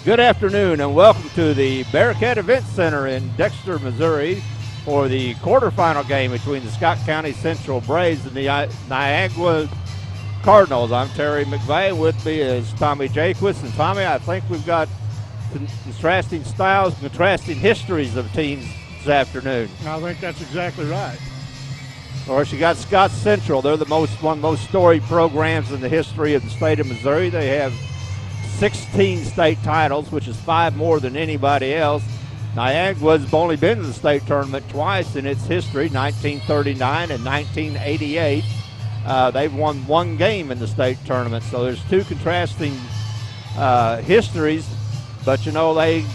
Good afternoon and welcome to the Bearcat Event Center in Dexter, Missouri for the quarterfinal game between the Scott County Central Braves and the Niangua Cardinals. I'm Terry McVeigh. With me is Tommy Jaquist. And Tommy, I think we've got contrasting styles, contrasting histories of teams this afternoon. I think that's exactly right. Of course, you got Scott Central. They're one of the most storied programs in the history of the state of Missouri. They have 16 state titles, which is 5 more than anybody else. Niangua's only been to the state tournament twice in its history, 1939 and 1988. They've won 1 game in the state tournament, so there's 2 contrasting histories. But neither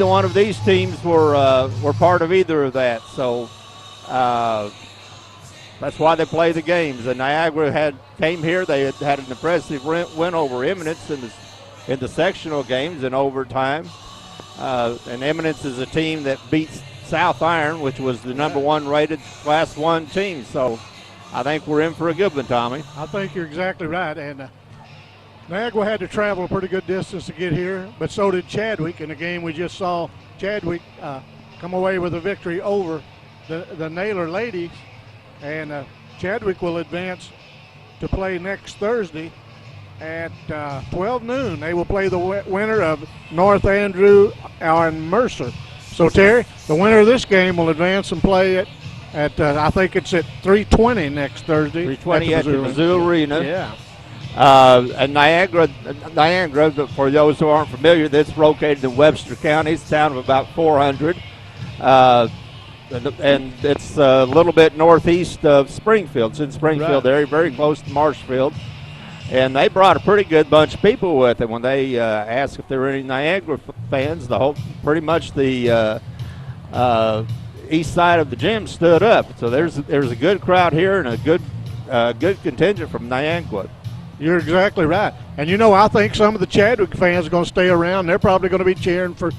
one of these teams were part of either of that. So that's why they play the games. And Niangua came here. They had an impressive win over Eminence in the sectional games in overtime. And Eminence is a team that beats South Iron, which was the number 1 rated Class 1 team. So I think we're in for a good one, Tommy. I think you're exactly right. And Niangua had to travel a pretty good distance to get here, but so did Chadwick. In the game we just saw, Chadwick come away with a victory over the Naylor ladies. And Chadwick will advance to play next Thursday at 12 noon. They will play the winner of North Andrew and Mercer. So, Terry, the winner of this game will advance and play at I think it's at 3:20 next Thursday. 3:20 at the Mizzou Arena. Yeah. And Niangua, for those who aren't familiar, that's located in Webster County. It's a town of about 400. And it's a little bit northeast of Springfield. It's in Springfield area, very close to Marshfield. And they brought a pretty good bunch of people with them when they asked if there were any Niangua fans. Pretty much the east side of the gym stood up. So there's a good crowd here and a good contingent from Niangua. You're exactly right. And I think some of the Chadwick fans are going to stay around. They're probably going to be cheering for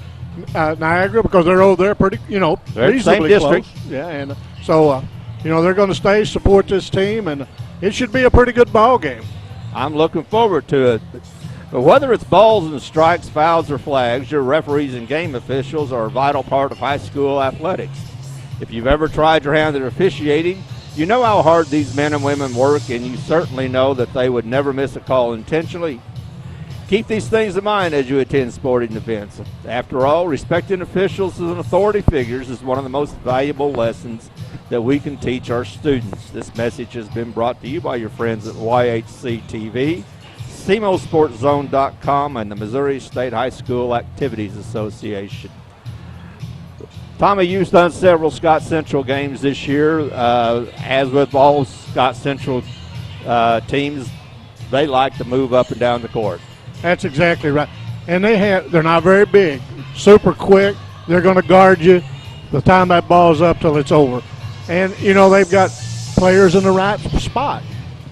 Niagara because they're over there pretty, reasonably close. Yeah, and so, they're going to stay, support this team, and it should be a pretty good ball game. I'm looking forward to it. But whether it's balls and strikes, fouls, or flags, your referees and game officials are a vital part of high school athletics. If you've ever tried your hand at officiating, you know how hard these men and women work, and you certainly know that they would never miss a call intentionally. Keep these things in mind as you attend sporting events. After all, respecting officials and authority figures is one of the most valuable lessons that we can teach our students. This message has been brought to you by your friends at YHC TV, SEMOSportZone.com, and the Missouri State High School Activities Association. Tommy, you've done several Scott Central games this year. As with all Scott Central teams, they like to move up and down the court. That's exactly right. And they're not very big, super quick. They're going to guard you the time that ball's up till it's over. And, they've got players in the right spot.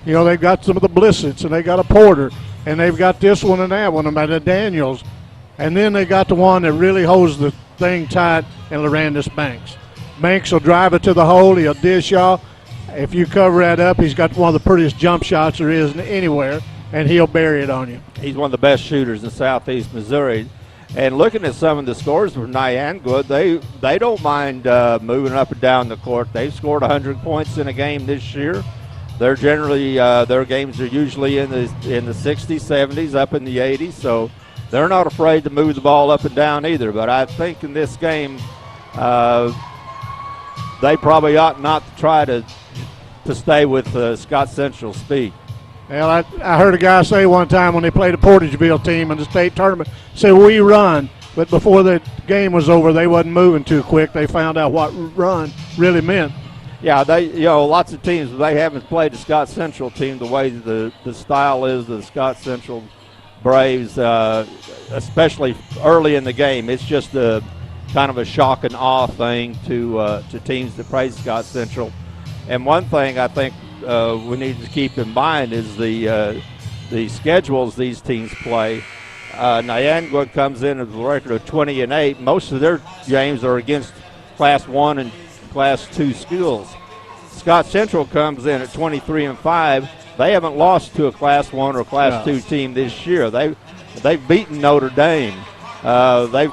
They've got some of the Blissets, and they got a Porter, and they've got this one and that one, and the Daniels. And then they got the one that really holds the thing tight, and Larandis Banks. Banks will drive it to the hole. He'll dish y'all. If you cover that up, he's got one of the prettiest jump shots there is anywhere, and he'll bury it on you. He's one of the best shooters in southeast Missouri. And looking at some of the scores from Niangua, they don't mind moving up and down the court. They've scored 100 points in a game this year. They're generally their games are usually in the 60s, 70s, up in the 80s. So they're not afraid to move the ball up and down either. But I think in this game, they probably ought not to try to stay with Scott Central speed. Well, I heard a guy say one time when they played a Portageville team in the state tournament, say we run, but before the game was over, they wasn't moving too quick. They found out what run really meant. Yeah, lots of teams, they haven't played the Scott Central team the way the style is the Scott Central Braves, especially early in the game. It's just a kind of a shock and awe thing to teams that play Scott Central. And one thing I think we need to keep in mind is the schedules these teams play. Niangua comes in with a record of 20-8. Most of their games are against Class 1 and Class 2 schools. Scott Central comes in at 23-5. They haven't lost to a Class 1 or Class 2 team this year. They've beaten Notre Dame. They've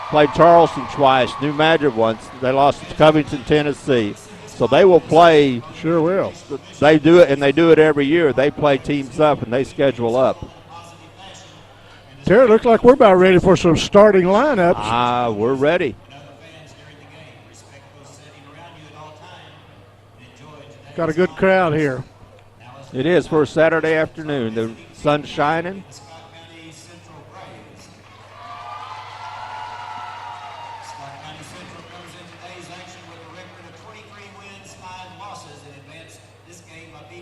played Charleston twice, New Madrid once. They lost to Covington, Tennessee. So they will play. Sure will. They do it, and they do it every year. They play teams up, and they schedule up. Terry, it looks like we're about ready for some starting lineups. We're ready. Got a good crowd here. It is for a Saturday afternoon. The sun's shining.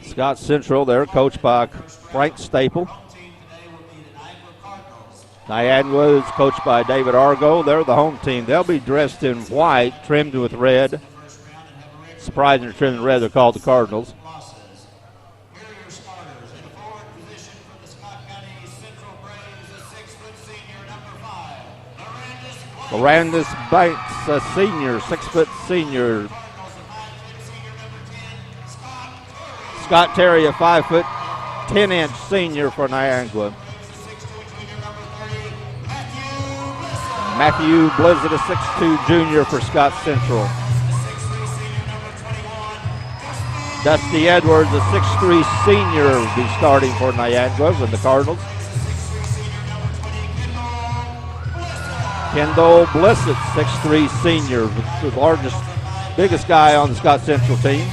Scott Central there, coached by Frank Staple. Niangua is coached by David Argo. They're the home team. They'll be dressed in white, trimmed with red. Surprising they're trimmed in red. They're called the Cardinals. Mirandus Banks, a senior, 6-foot senior. Scott Terry, a 5-foot, 10-inch senior for Niangua. Matthew Blizzard, a 6'2 junior for Scott Central. Dusty Edwards, a 6'3 senior, will be starting for Niangua and the Cardinals. Kendall Blissett, 6'3 senior, the largest, biggest guy on the Scott Central team.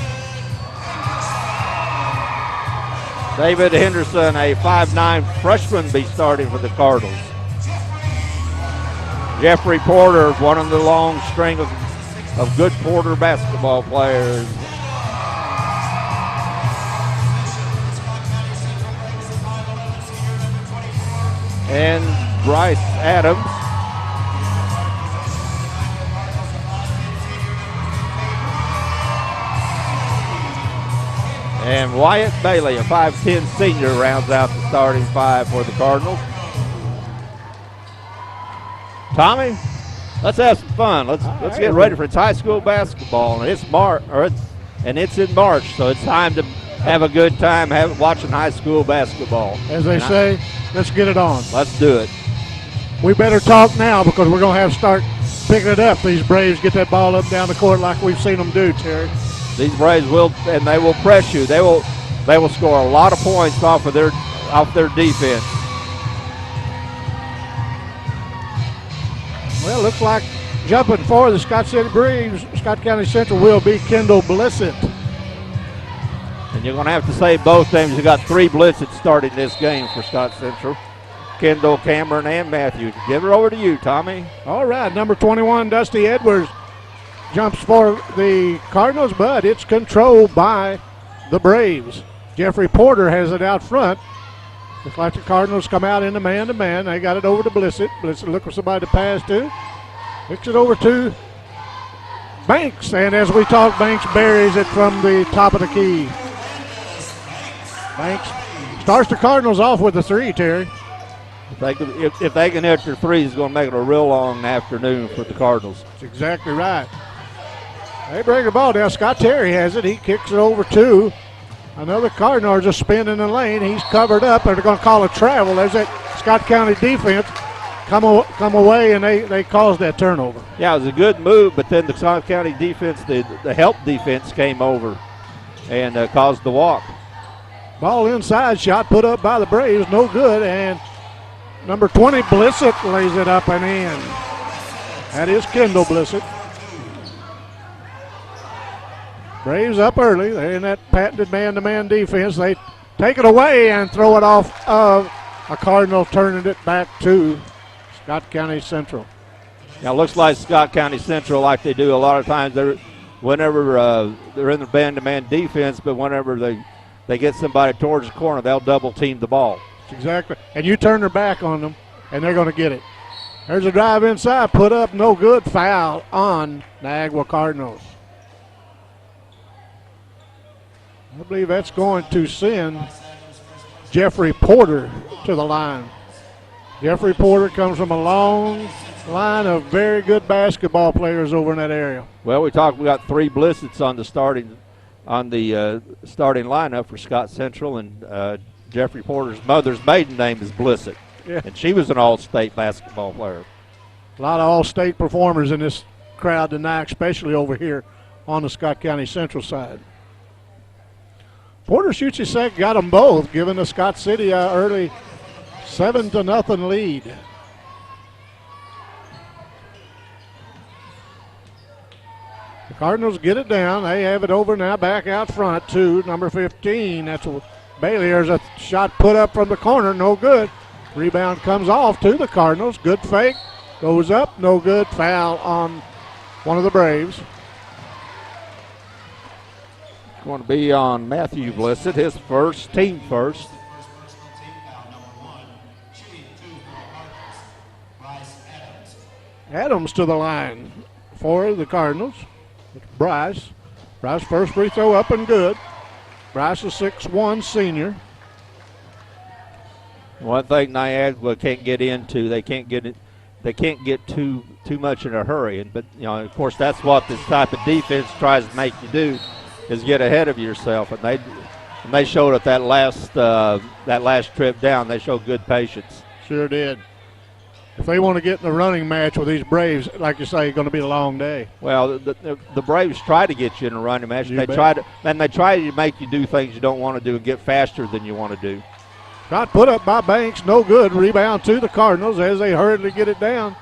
David Henderson, a 5'9 freshman, be starting for the Cardinals. Jeffrey Porter, one of the long string of good Porter basketball players. And Bryce Adams. And Wyatt Bailey, a 5'10 senior, rounds out the starting five for the Cardinals. Tommy, let's have some fun. Let's get ready for it's high school basketball, and it's in March, so it's time to have a good time watching high school basketball. As they say, let's get it on. Let's do it. We better talk now because we're going to have to start picking it up. These Braves get that ball up and down the court like we've seen them do, Terry. These Braves will, and they will press you. They will score a lot of points off their defense. Well, looks like jumping for the Scott City Braves, Scott County Central will be Kendall Blissett. And you're going to have to say both names. You got 3 Blissett starting this game for Scott Central. Kendall, Cameron, and Matthew. Give it over to you, Tommy. All right, number 21, Dusty Edwards, jumps for the Cardinals, but it's controlled by the Braves. Jeffrey Porter has it out front. Looks like the Cardinals come out in the man-to-man. They got it over to Blissett. Blissett looking for somebody to pass to. Kicks it over to Banks, and as we talk, Banks buries it from the top of the key. Banks starts the Cardinals off with a 3, Terry. If they can hit their 3, it's going to make it a real long afternoon for the Cardinals. That's exactly right. They bring the ball down. Scott Terry has it. He kicks it over to another Cardinal. Just spinning in the lane. He's covered up. They're going to call a travel. There's that Scott County defense come away, and they caused that turnover. Yeah, it was a good move, but then the Scott County defense, the help defense came over and caused the walk. Ball inside, shot put up by the Braves. No good, and number 20, Blissett, lays it up and in. That is Kendall Blissett. Braves up early. They're in that patented man-to-man defense. They take it away and throw it off of a Cardinal, turning it back to Scott County Central. Now, it looks like Scott County Central, like they do a lot of times, whenever they're in the man-to-man defense, but whenever they get somebody towards the corner, they'll double-team the ball. Exactly. And you turn their back on them, and they're going to get it. There's a drive inside, put up, no good. Foul on Niagara Cardinals. I believe that's going to send Jeffrey Porter to the line. Jeffrey Porter comes from a long line of very good basketball players over in that area. Well, we got 3 Blissets on the starting lineup for Scott Central, and Jeffrey Porter's mother's maiden name is Blissett. Yeah. And she was an all-state basketball player. A lot of all-state performers in this crowd tonight, especially over here on the Scott County Central side. Porter shoots his second, got them both, giving the Scott City an early 7-0 lead. The Cardinals get it down. They have it over now, back out front to number 15. That's Bailey. There's a shot put up from the corner, no good. Rebound comes off to the Cardinals. Good fake, goes up, no good. Foul on one of the Braves. It's going to be on Matthew Blissett, his first, team first. Adams to the line for the Cardinals. It's Bryce. Bryce first free throw up and good. Bryce is 6'1" senior. One thing Niagara can't get into, they can't get too much in a hurry. But of course, that's what this type of defense tries to make you do, is get ahead of yourself. And they showed at that last trip down, they showed good patience. Sure did. If they want to get in the running match with these Braves, like you say, it's going to be a long day. Well, the Braves try to get you in a running match. They try to make you do things you don't want to do and get faster than you want to do. Shot put up by Banks, no good. Rebound to the Cardinals as they hurriedly get it down.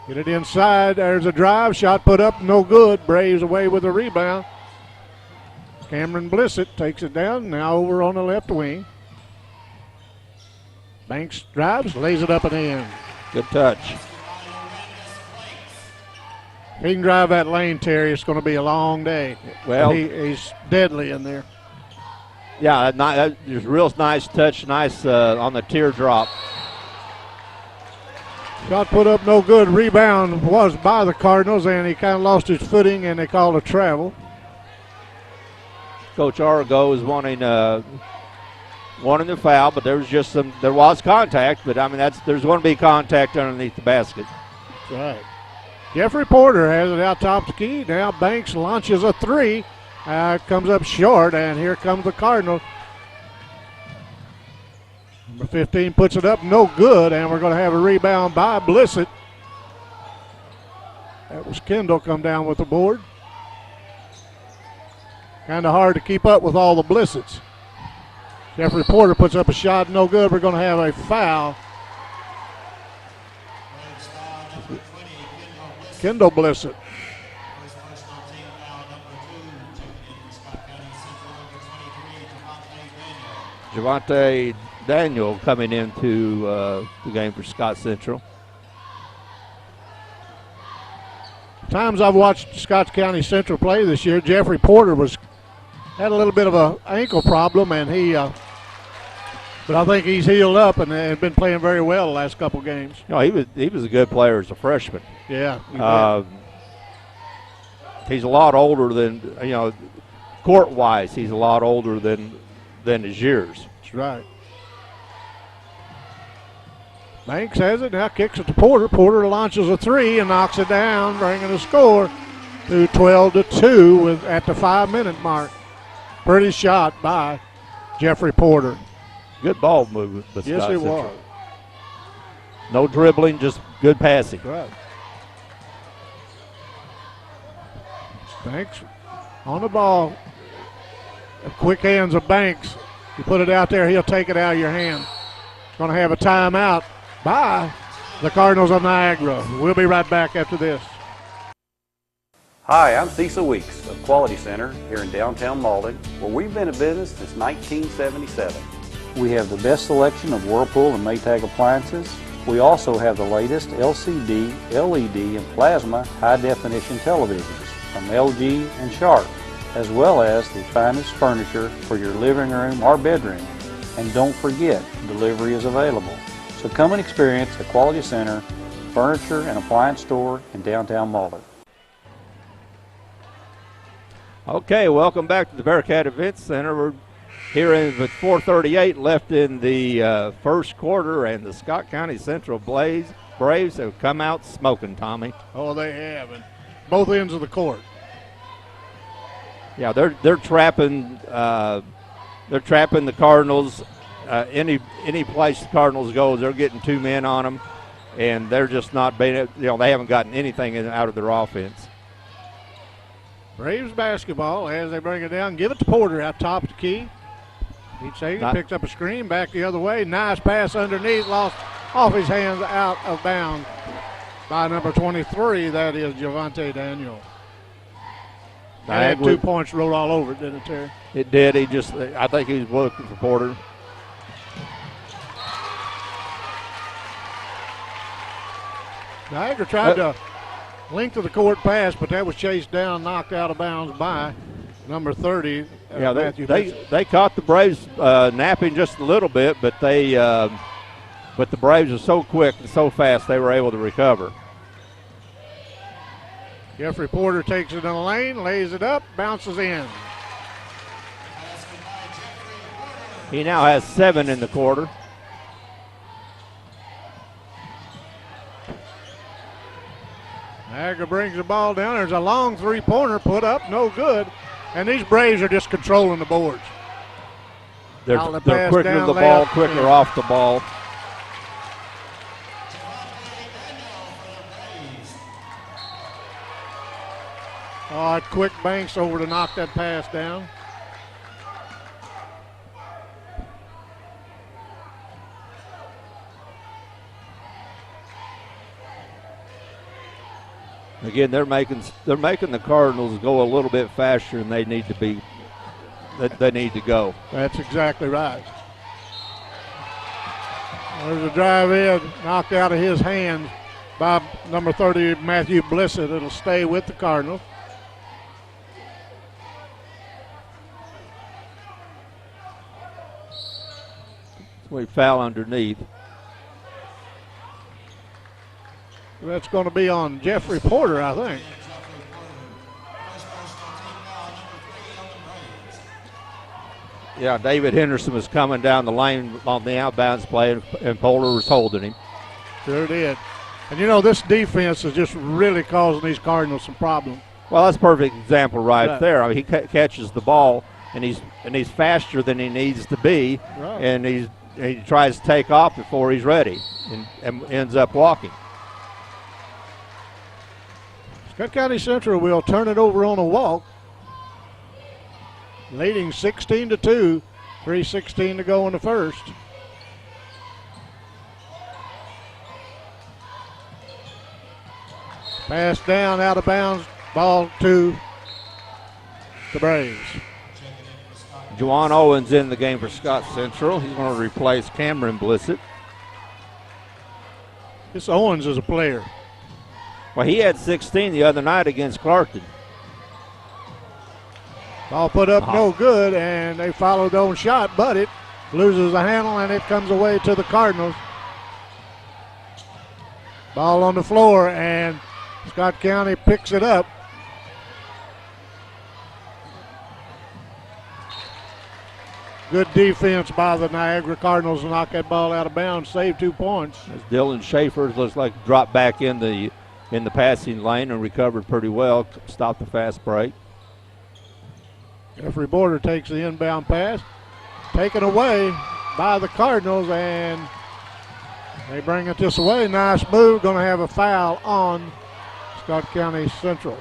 Get it inside. There's a drive. Shot put up, no good. Braves away with the rebound. Cameron Blissett takes it down. Now over on the left wing. Banks drives, lays it up and in. Good touch. He can drive that lane, Terry. It's going to be a long day. Well, he's deadly in there. Yeah, there's real nice touch, nice on the teardrop. Shot put up, no good. Rebound was by the Cardinals, and he kind of lost his footing, and they called a travel. Coach Argo is wanting the foul, but there was contact. But I mean, there's going to be contact underneath the basket. That's right. Jeffrey Porter has it out top the key. Now Banks launches a three. Comes up short, and here comes the Cardinals. Number 15 puts it up, no good, and we're going to have a rebound by Blissett. That was Kendall come down with the board. Kind of hard to keep up with all the Blissetts. Jeffrey Porter puts up a shot, no good. We're going to have a foul. Kendall Blissett. Javante Daniel coming into the game for Scott Central. Times I've watched Scott County Central play this year, Jeffrey Porter had a little bit of an ankle problem, and but I think he's healed up and has been playing very well the last couple games. He was a good player as a freshman. Yeah. He's a lot older than court-wise. He's a lot older than his years. That's right. Banks has it, now kicks it to Porter. Porter launches a three and knocks it down, bringing the score to 12-2 at the 5-minute mark. Pretty shot by Jeffrey Porter. Good ball movement. Yes, it was. No dribbling, just good passing. Right. Banks on the ball. Quick hands of Banks. You put it out there, he'll take it out of your hand. Going to have a timeout by the Cardinals of Niagara. We'll be right back after this. Hi, I'm Cecil Weeks of Quality Center here in downtown Malden, where we've been in business since 1977. We have the best selection of Whirlpool and Maytag appliances. We also have the latest LCD, LED, and plasma high-definition televisions from LG and Sharp, as well as the finest furniture for your living room or bedroom. And don't forget, delivery is available. So come and experience the Quality Center Furniture and Appliance Store in downtown Malden. Okay, welcome back to the Bearcat Events Center. We're here with 4:38 left in the first quarter, and the Scott County Central Braves have come out smoking, Tommy. Oh, they have, and both ends of the court. Yeah, they're trapping the Cardinals any place the Cardinals go, they're getting 2 men on them, and they're just not being. They haven't gotten anything out of their offense. Braves basketball as they bring it down. Give it to Porter out top of the key. He picks up a screen back the other way. Nice pass underneath, lost off his hands, out of bounds by number 23. That is Javante Daniel. Had 2 points rolled all over it, didn't it, Terry? It did. I think he was looking for Porter. Niagara tried to length of the court pass, but that was chased down, knocked out of bounds by number 30. Yeah, they caught the Braves napping just a little bit, but the Braves are so quick and so fast they were able to recover. Jeffrey Porter takes it in the lane, lays it up, bounces in. He now has 7 in the quarter. Niagara brings the ball down. There's a long three-pointer put up, no good. And these Braves are just controlling the boards. They're quicker to the ball, quicker off the ball. Quick Banks over to knock that pass down. Again, they're making the Cardinals go a little bit faster than they need to be. They need to go. That's exactly right. There's a drive in, knocked out of his hands by number 30, Matthew Blissett. It'll stay with the Cardinals. We foul underneath. That's going to be on Jeffrey Porter, I think. Yeah, David Henderson was coming down the lane on the outbounds play, and Porter was holding him. Sure did. And this defense is just really causing these Cardinals some problems. Well, that's a perfect example right there. I mean, he catches the ball, and he's faster than he needs to be, right. And he tries to take off before he's ready, and ends up walking. Scott County Central will turn it over on a walk, leading 16-2, 3:16 to go in the first. Pass down, out of bounds, ball to the Braves. Juwan Owens in the game for Scott Central. He's going to replace Cameron Blissett. This Owens is a player. Well, he had 16 the other night against Clarkton. Ball put up, no good, and they followed their own shot, but it loses the handle, and it comes away to the Cardinals. Ball on the floor, and Scott County picks it up. Good defense by the Niagara Cardinals to knock that ball out of bounds, save 2 points. As Dylan Schaefer looks like dropped back in the passing lane and recovered pretty well, stopped the fast break. Jeffrey Porter takes the inbound pass, taken away by the Cardinals, and they bring it this way. Nice move, going to have a foul on Scott County Central.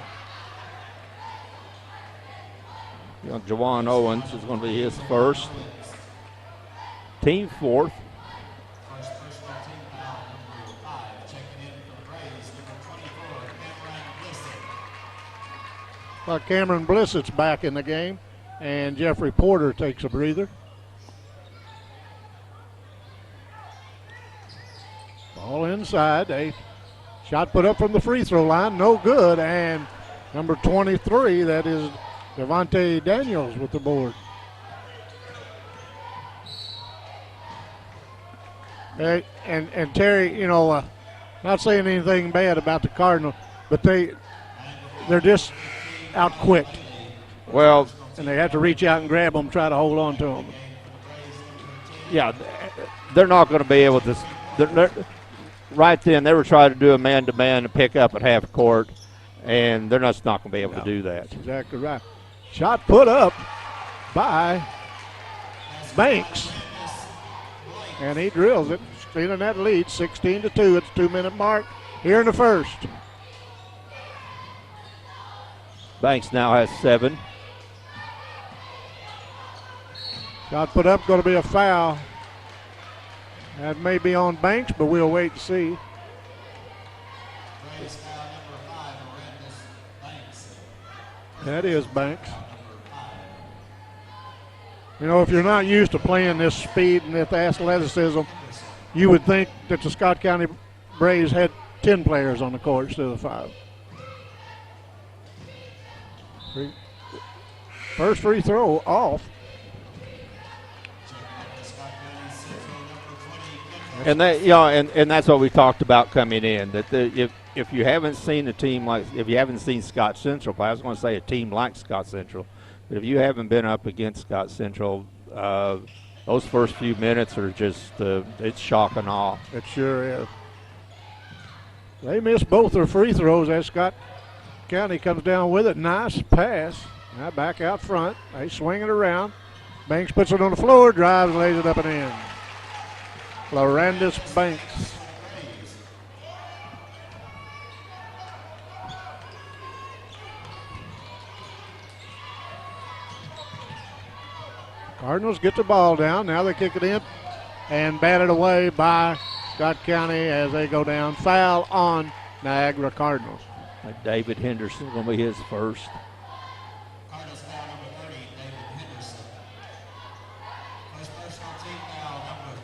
Juwan Owens is going to be his first. Team fourth. Well, Cameron Blissett's back in the game, and Jeffrey Porter takes a breather. Ball inside. A shot put up from the free throw line, no good, and number 23, that is Javante Daniels with the board. And Terry, not saying anything bad about the Cardinals, but they're just out quick. Well, and they have to reach out and grab them, try to hold on to them. Yeah, they're not going to be able to. Right then, they were trying to do a man-to-man and pick up at half court, and they're just not going to be able to do that. That's exactly right. Shot put up by Banks. and he drills it, stealing that lead, 16-2. It's 2-minute mark here in the first. Banks now has 7. Shot put up, going to be a foul. That may be on Banks, but we'll wait and see. That is Banks. You know, if you're not used to playing this speed and this athleticism, you would think that the Scott County Braves had 10 players on the court instead of 5. First free throw off. And that, you know, and that's what we talked about coming in. That if you haven't seen a team like, if you haven't seen Scott Central play, I was going to say a team like Scott Central, but if you haven't been up against Scott Central, those first few minutes are just it's shock and awe. It sure is. They missed both their free throws as Scott County comes down with it. Nice pass. Now back out front. They swing it around. Banks puts it on the floor, drives, lays it up and in. Lorandis Banks. Cardinals get the ball down. Now they kick it in and bat it away by Scott County as they go down. Foul on Niagara Cardinals. David Henderson going to be his first. Cardinals foul number 30, David Henderson. First personal team foul number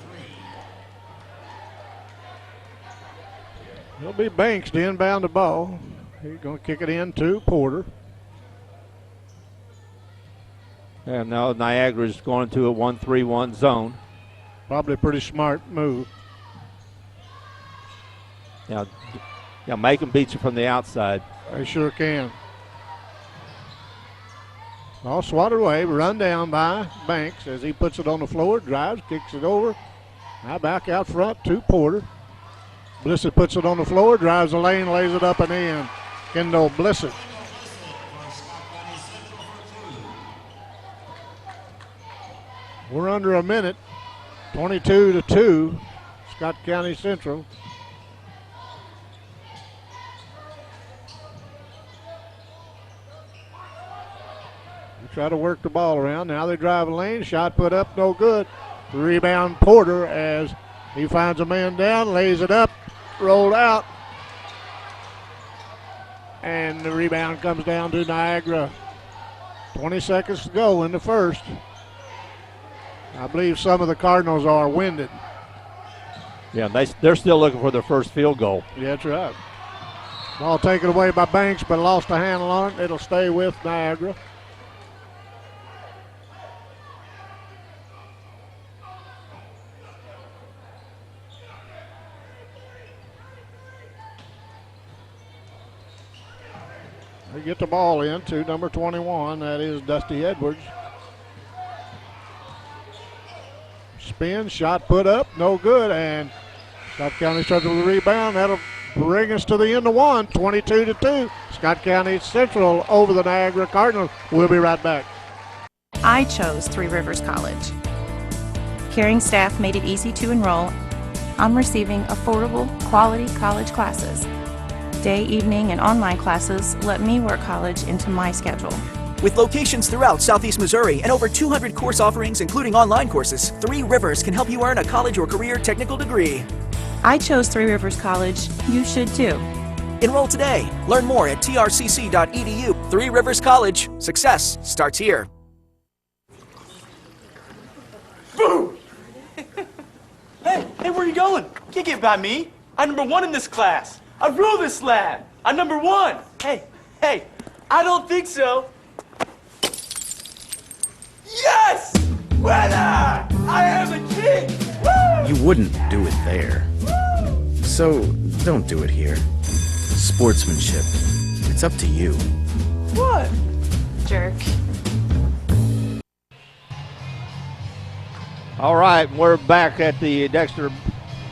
3. It'll be Banks to inbound the ball. He's going to kick it in to Porter. And now Niagara's going to a 1-3-1 zone. Probably a pretty smart move. Now make them beat you from the outside. They sure can. All swatted away, run down by Banks as he puts it on the floor, drives, kicks it over. Now back out front to Porter. Blissett puts it on the floor, drives the lane, lays it up and in. Kendall Blissett. We're under a minute, 22-2, Scott County Central. They try to work the ball around. Now they drive a lane, shot put up, no good. Rebound Porter as he finds a man down, lays it up, rolled out. And the rebound comes down to Niagara. 20 seconds to go in the first. I believe some of the Cardinals are winded. Yeah, they're still looking for their first field goal. Yeah, that's right. Ball taken away by Banks, but lost a handle on it. It'll stay with Niagara. They get the ball in to number 21. That is Dusty Edwards. Spin, shot put up, no good, and Scott County starts with a rebound. That'll bring us to the end of one, 22-2. Scott County Central over the Niagara Cardinals. We'll be right back. I chose Three Rivers College. Caring staff made it easy to enroll. I'm receiving affordable, quality college classes. Day, evening, and online classes let me work college into my schedule. With locations throughout Southeast Missouri and over 200 course offerings, including online courses, Three Rivers can help you earn a college or career technical degree. I chose Three Rivers College. You should too. Enroll today. Learn more at trcc.edu. Three Rivers College. Success starts here. Boom! Hey, where are you going? Can't get by me. I'm number 1 in this class. I rule this lab. I'm number 1. Hey, I don't think so. Yes! Winner! I am a king! Woo! You wouldn't do it there. So, don't do it here. Sportsmanship. It's up to you. What? Jerk. All right, we're back at the Dexter,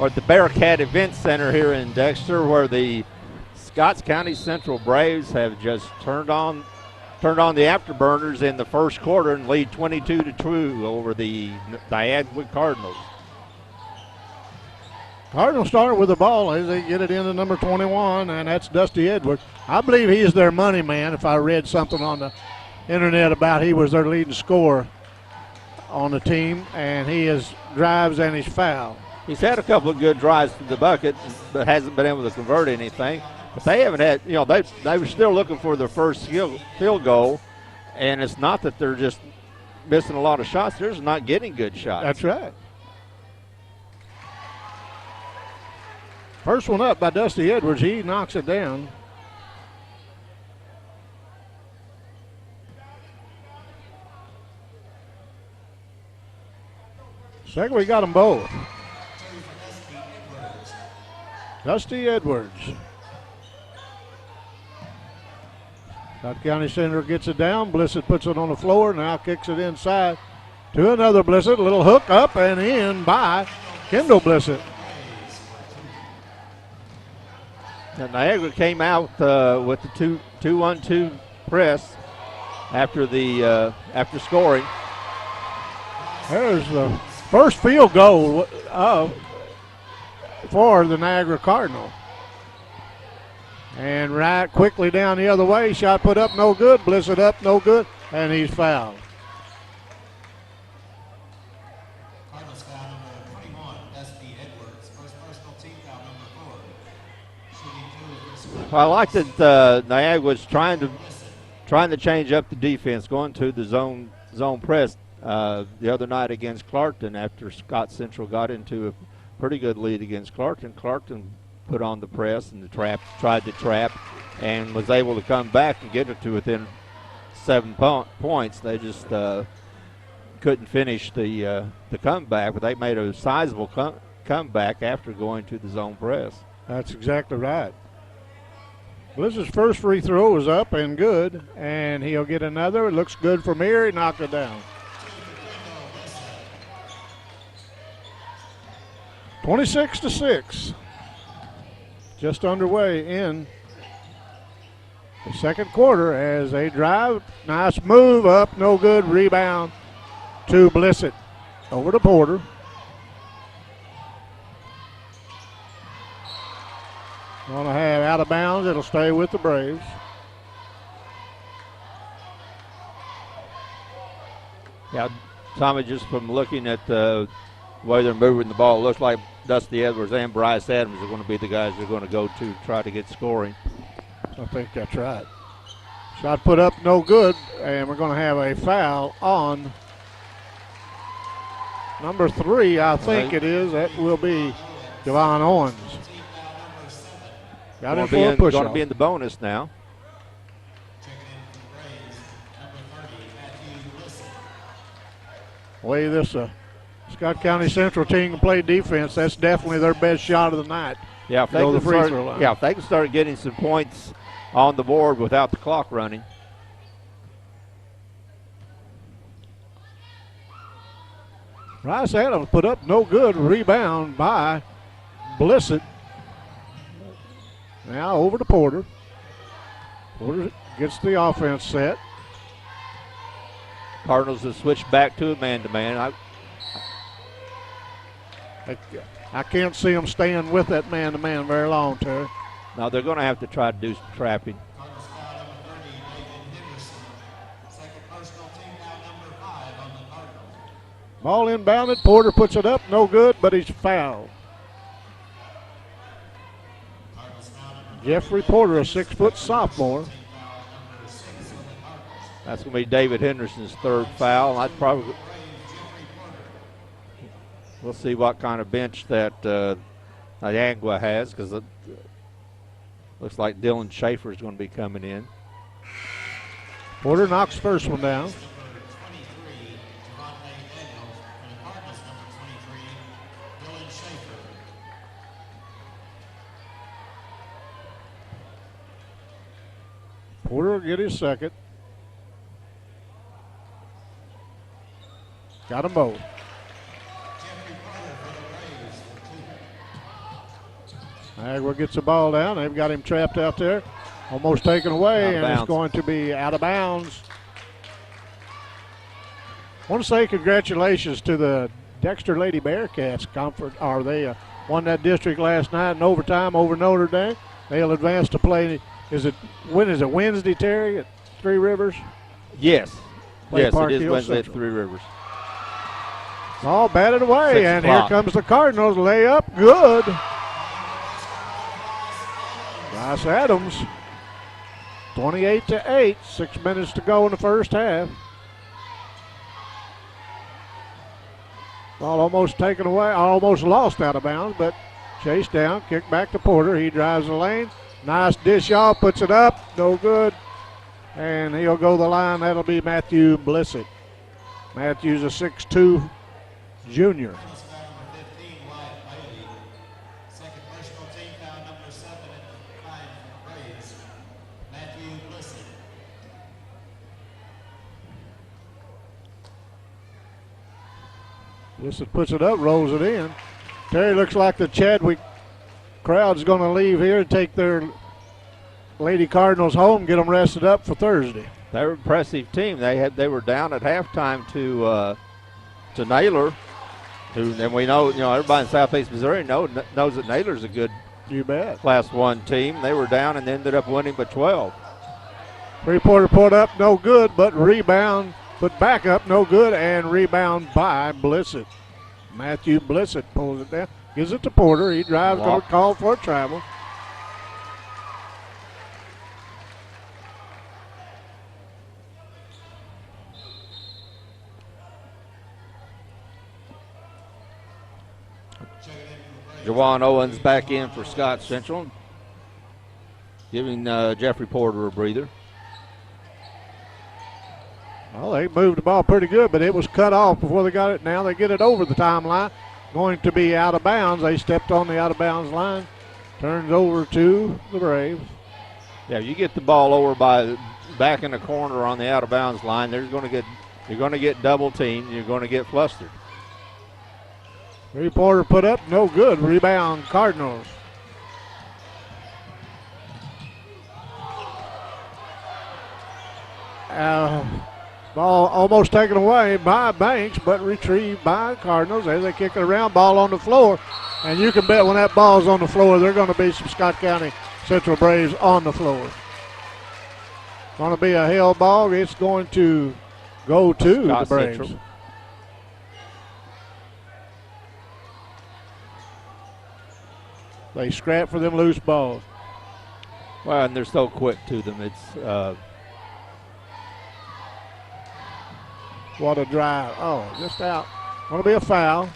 or the Bearcat Event Center here in Dexter, where the Scotts County Central Braves have just turned on the afterburners in the first quarter and lead 22-2 over the Niagara Cardinals. Cardinals start with the ball as they get it into number 21, and that's Dusty Edwards. I believe he is their money man. If I read something on the internet about he was their leading scorer on the team, and he is drives and he's fouled. He's had a couple of good drives to the bucket, but hasn't been able to convert anything. But they haven't had, they were still looking for their first field goal, and it's not that they're just missing a lot of shots. They're just not getting good shots. That's right. First one up by Dusty Edwards. He knocks it down. Second, we got them both. Dusty Edwards. South County Center gets it down. Blissett puts it on the floor. Now kicks it inside to another Blissett. A little hook up and in by Kendall Blissett. Now Niagara came out with the 2-1-2 press after scoring. There's the first field goal for the Niagara Cardinal. And right quickly down the other way. Shot put up, no good. Blissett up, no good. And he's fouled. Cardinals foul number 21, Dusty Edwards. First personal team foul number 4. Shooting 2 against. Well, I like that Niagara's trying to change up the defense, going to the zone press the other night against Clarkton after Scott Central got into a pretty good lead against Clarkton. Clarkton put on the press and tried to trap, and was able to come back and get it to within 7 points. They just couldn't finish the comeback, but they made a sizable comeback after going to the zone press. That's exactly right. Bliss's first free throw was up and good, and he'll get another. It looks good from here. He knocked it down. 26-6. Just underway in the second quarter as they drive. Nice move up, no good. Rebound to Blissett. Over to Porter. Going to have out of bounds. It'll stay with the Braves. Yeah, Tommy, just from looking at the way they're moving the ball, it looks like Dusty Edwards and Bryce Adams are going to be the guys they're going to go to try to get scoring. I think that's right. Shot put up, no good, and we're going to have a foul on number 3, I think it is. That will be Javon Owens. Got him for a push-off. Going to be in the bonus now. Way this Scott County Central team can play defense. That's definitely their best shot of the night. Yeah, if they can start getting some points on the board without the clock running. Bryce Adams put up no good. Rebound by Blissett. Now over to Porter. Porter gets the offense set. Cardinals have switched back to a man-to-man. I can't see them staying with that man-to-man very long, Terry. Now they're going to have to try to do some trapping. Cardinals foul number 30, David Henderson. Second personal team foul number 5 on the Cardinals. Ball inbounded. Porter puts it up. No good, but he's fouled. Jeffrey Porter, a 6-foot sophomore. That's going to be David Henderson's third foul. We'll see what kind of bench that Niangua has, because it looks like Dylan Schaefer is going to be coming in. Porter knocks first one down. Porter will get his second. Got them both. Niagara gets the ball down. They've got him trapped out there. Almost taken away, and it's going to be out of bounds. I want to say congratulations to the Dexter Lady Bearcats conference, or they won that district last night in overtime over Notre Dame. They'll advance to play. When is it? Wednesday, Terry, at Three Rivers? Yes. Play Yes, Park it is Hill Wednesday at Central. Three Rivers. All batted away, 6 and here o'clock. comes the Cardinals. Layup, good. Bryce Adams, 28-8, 6 minutes to go in the first half. Ball almost taken away, almost lost out of bounds, but chased down, kicked back to Porter. He drives the lane. Nice dish off, puts it up, no good. And he'll go the line. That'll be Matthew Blissett. Matthew's a 6'2" junior. Personal foul number 15, Wyatt Bailey. Second personal team foul number 7 and 9 Braves, Matthew Blissett. Blissett puts it up, rolls it in. Terry, looks like the Chadwick crowd's going to leave here and take their Lady Cardinals home, get them rested up for Thursday. They're an impressive team. They were down at halftime to Naylor, and we know everybody in Southeast Missouri knows that Naylor's a good You bet. Class 1 team. They were down and ended up winning by 12. Three-pointer put up, no good, but rebound, put back up, no good, and rebound by Blissett. Matthew Blissett pulls it down, gives it to Porter. He drives, going to call for a travel. Jawan Owens back in for Scott Central, giving Jeffrey Porter a breather. Well, they moved the ball pretty good, but it was cut off before they got it. Now they get it over the timeline. Going to be out of bounds. They stepped on the out of bounds line. Turns over to the Braves. Yeah, you get the ball over by back in the corner on the out of bounds line. You're going to get double teamed. You're going to get flustered. Three-pointer put up, no good. Rebound, Cardinals. Ball almost taken away by Banks, but retrieved by Cardinals as they kick it around. Ball on the floor. And you can bet when that ball's on the floor, there are going to be some Scott County Central Braves on the floor. Going to be a hell ball. It's going to go to Scott the Braves. Central. They scrap for them loose balls. Well, and they're so quick to them. It's what a drive. Oh, just out. Going to be a foul.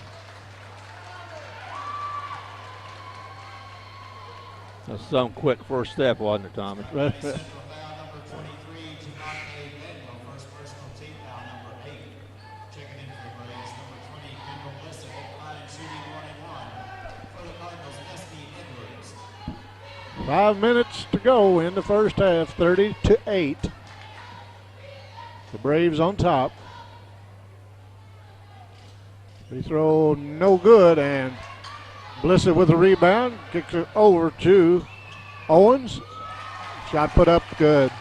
that's some quick first step, wasn't it, Tommy? Central foul number 23, Javante Daniel. First personal team foul number 8. Checking in for the Braves, number 20, Kendall Blissett. Hit line and shooting 1-1. For the Cardinals, Dusty Edwards. 5 minutes to go in the first half, 30-8. The Braves on top. Free throw no good, and Blissett with the rebound, kicks it over to Owens. Shot put up good.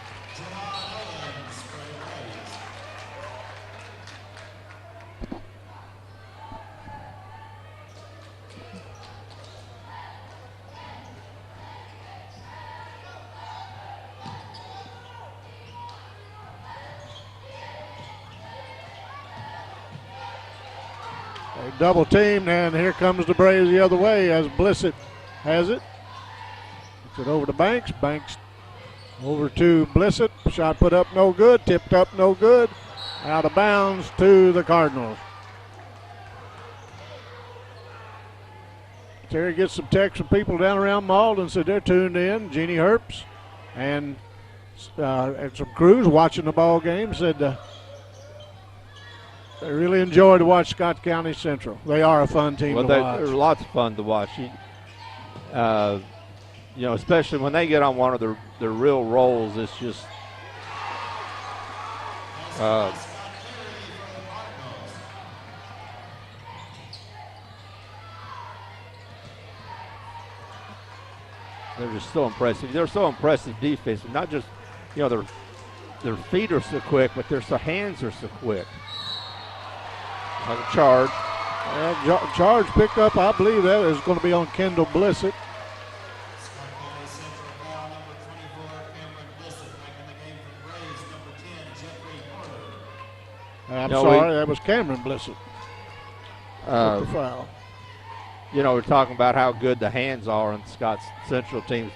Double teamed, and here comes the Braves the other way as Blissett has it. Gets it over to Banks. Banks over to Blissett. Shot put up no good. Tipped up no good. Out of bounds to the Cardinals. Terry gets some texts from people down around Malden, said they're tuned in. Jeannie Herbst and some crews watching the ball game said they really enjoy to watch Scott County Central. They are a fun team to watch. They're lots of fun to watch. Especially when they get on one of their real rolls. It's just they're just so impressive. They're so impressive defensive. Not just their feet are so quick, but their hands are so quick. Like a charge. Charge picked up, I believe that is going to be on Kendall Blissett. Scarpelli Central foul number 24, Cameron Blissett. Back in the game for the Braves, number 10, Jeffrey Porter. I'm No, sorry, that was Cameron Blissett. With the foul. You know, we're talking about how good the hands are on Scott Central teams.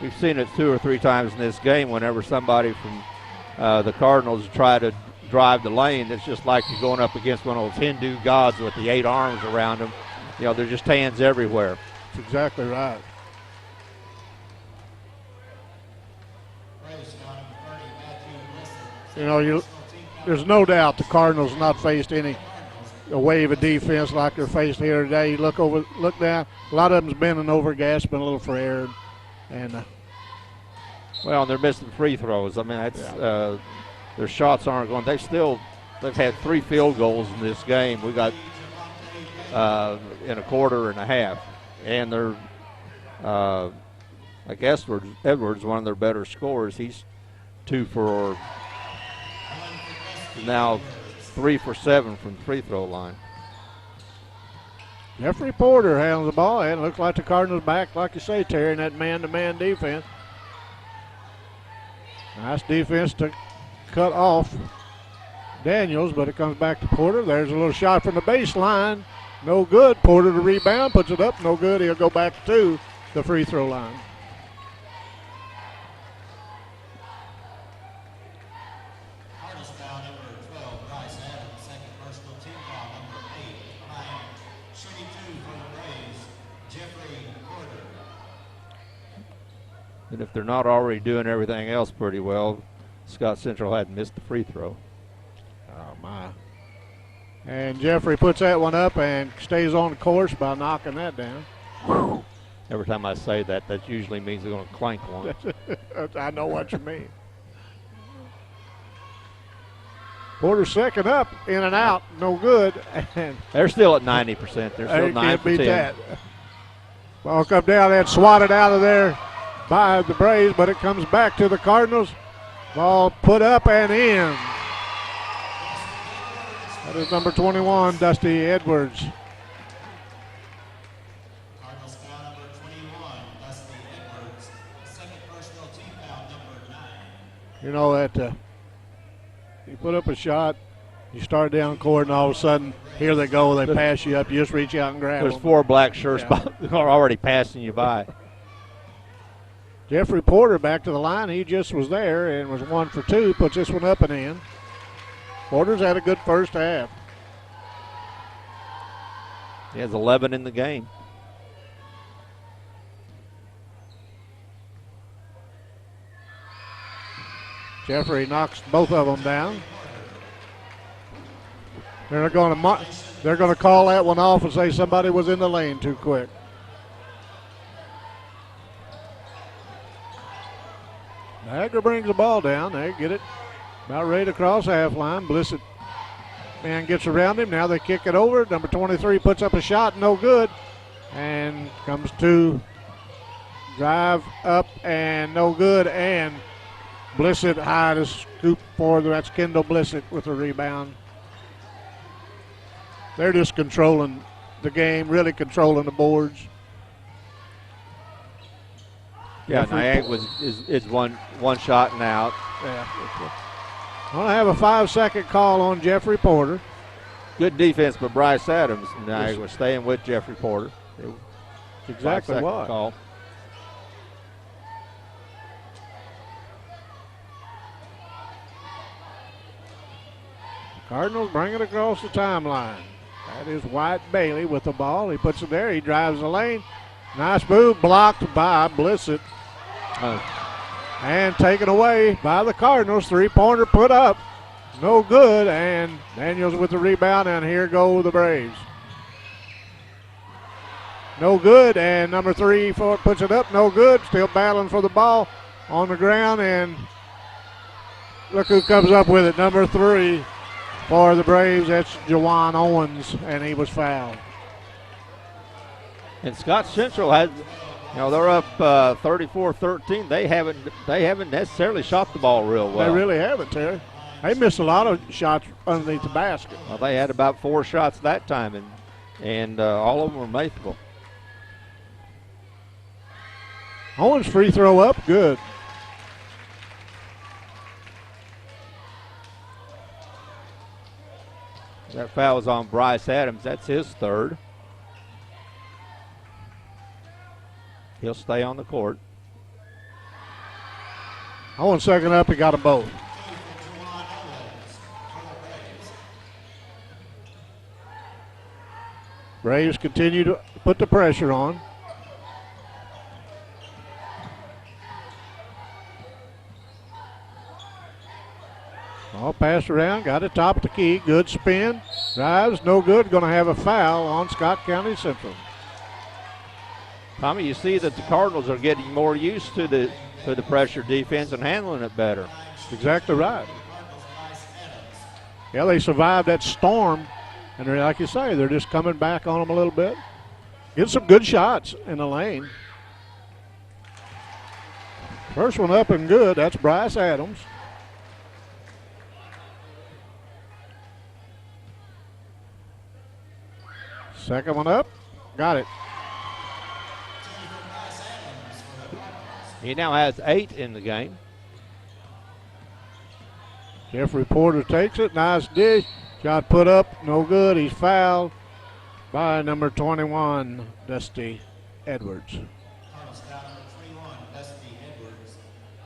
We've seen it 2 or 3 times in this game whenever somebody from the Cardinals try to drive the lane. It's just like you're going up against one of those Hindu gods with the 8 arms around them. You know, they're just hands everywhere. That's exactly right. Braves foul number 30, Matthew Blissett. You know, there's no doubt the Cardinals not faced a wave of defense like they're faced here today. You look down. A lot of them's bending over, gasping a little for air, and well, and they're missing free throws. I mean, that's their shots aren't going. They've had 3 field goals in this game. We got in a quarter and a half, and they're like Edwards, one of their better scorers. He's 2 for now 3 for 7 from the free throw line. Jeffrey Porter handles the ball, and it looks like the Cardinals back, like you say, Terry, in that man-to-man defense. Nice defense to cut off Daniels, but it comes back to Porter. There's a little shot from the baseline. No good. Porter to rebound, puts it up. No good. He'll go back to the free throw line. Cardinals foul number 12, Bryce Adams. Second personal team foul number 8. Ryan shooting 2 for the Braves, Jeffrey Porter. And if they're not already doing everything else pretty well, Scott Central hadn't missed the free throw. Oh, my. And Jeffrey puts that one up and stays on course by knocking that down. Every time I say that, that usually means they're going to clank one. I know what you mean. Porter second up, in and out, no good. And They're still at 90%. They're still 9 can't for beat 10. that. Ball come down and swatted out of there by the Braves, but it comes back to the Cardinals. Ball put up and in. That is number 21, Dusty Edwards. Cardinals foul number 21, Dusty Edwards. Second personal team foul number 9. You know that you put up a shot, you start down court, and all of a sudden, here they go. They pass you up. You just reach out and grab There's them. 4 black shirts are already passing you by. Jeffrey Porter back to the line. He just was there and was 1 for 2. Puts this one up and in. Porter's had a good first half. He has 11 in the game. Jeffrey knocks both of them down. They're going to call that one off and say somebody was in the lane too quick. Niagara brings the ball down. They get it about ready to cross half line. Blissett man gets around him. Now they kick it over. Number 23 puts up a shot, no good. And comes to drive up and no good. And Blissett high to scoop for that's Kendall Blissett with a rebound. They're just controlling the game, really controlling the boards. Yeah, Niangua is one shot and out. Yeah. Well, I have a 5-second call on Jeffrey Porter. Good defense by Bryce Adams. Niangua staying with Jeffrey Porter. Exactly what. Call. Cardinals bring it across the timeline. That is White Bailey with the ball. He puts it there. He drives the lane. Nice move, blocked by Blissett. And taken away by the Cardinals. 3-pointer put up. No good. And Daniels with the rebound. And here go the Braves. No good. And number 3 puts it up. No good. Still battling for the ball on the ground. And look who comes up with it. Number 3 for the Braves. That's Jawan Owens. And he was fouled. And Scott Central has, they're up 34-13. They haven't necessarily shot the ball real well. They really haven't, Terry. They missed a lot of shots underneath the basket. Well, they had about 4 shots that time, and And all of them are makeable. Owens free throw up, good. That foul is on Bryce Adams. That's his third. He'll stay on the court. Owens second up, he got them both. Braves continue to put the pressure on. All passed around, got it top of the key, good spin, drives, no good, going to have a foul on Scott County Central. Tommy, you see that the Cardinals are getting more used to the pressure defense and handling it better. That's exactly right. Yeah, they survived that storm, and they're, like you say, they're just coming back on them a little bit. Get some good shots in the lane. First one up and good, that's Bryce Adams. Second one up, got it. He now has 8 in the game. Jeffrey Porter takes it, nice dish. Shot put up, no good. He's fouled by number 21, Dusty Edwards.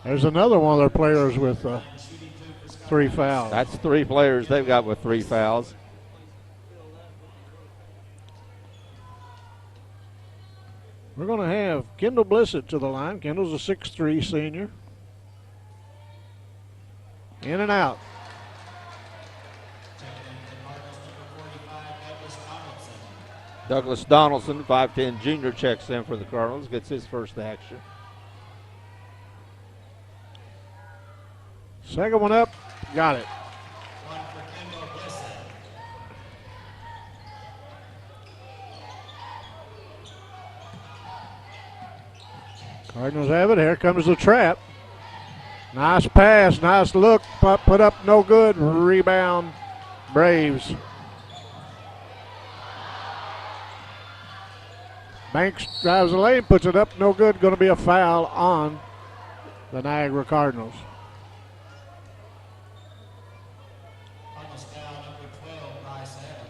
There's another one of their players with 3 fouls. That's 3 players they've got with 3 fouls. We're going to have Kendall Blissett to the line. Kendall's a 6'3 senior. In and out. Douglas Donaldson, 5'10 junior, checks in for the Cardinals, gets his first action. Second one up, got it. Cardinals have it. Here comes the trap. Nice pass, nice look. Put up, no good. Rebound, Braves. Banks drives the lane, puts it up, no good. Going to be a foul on the Niagara Cardinals.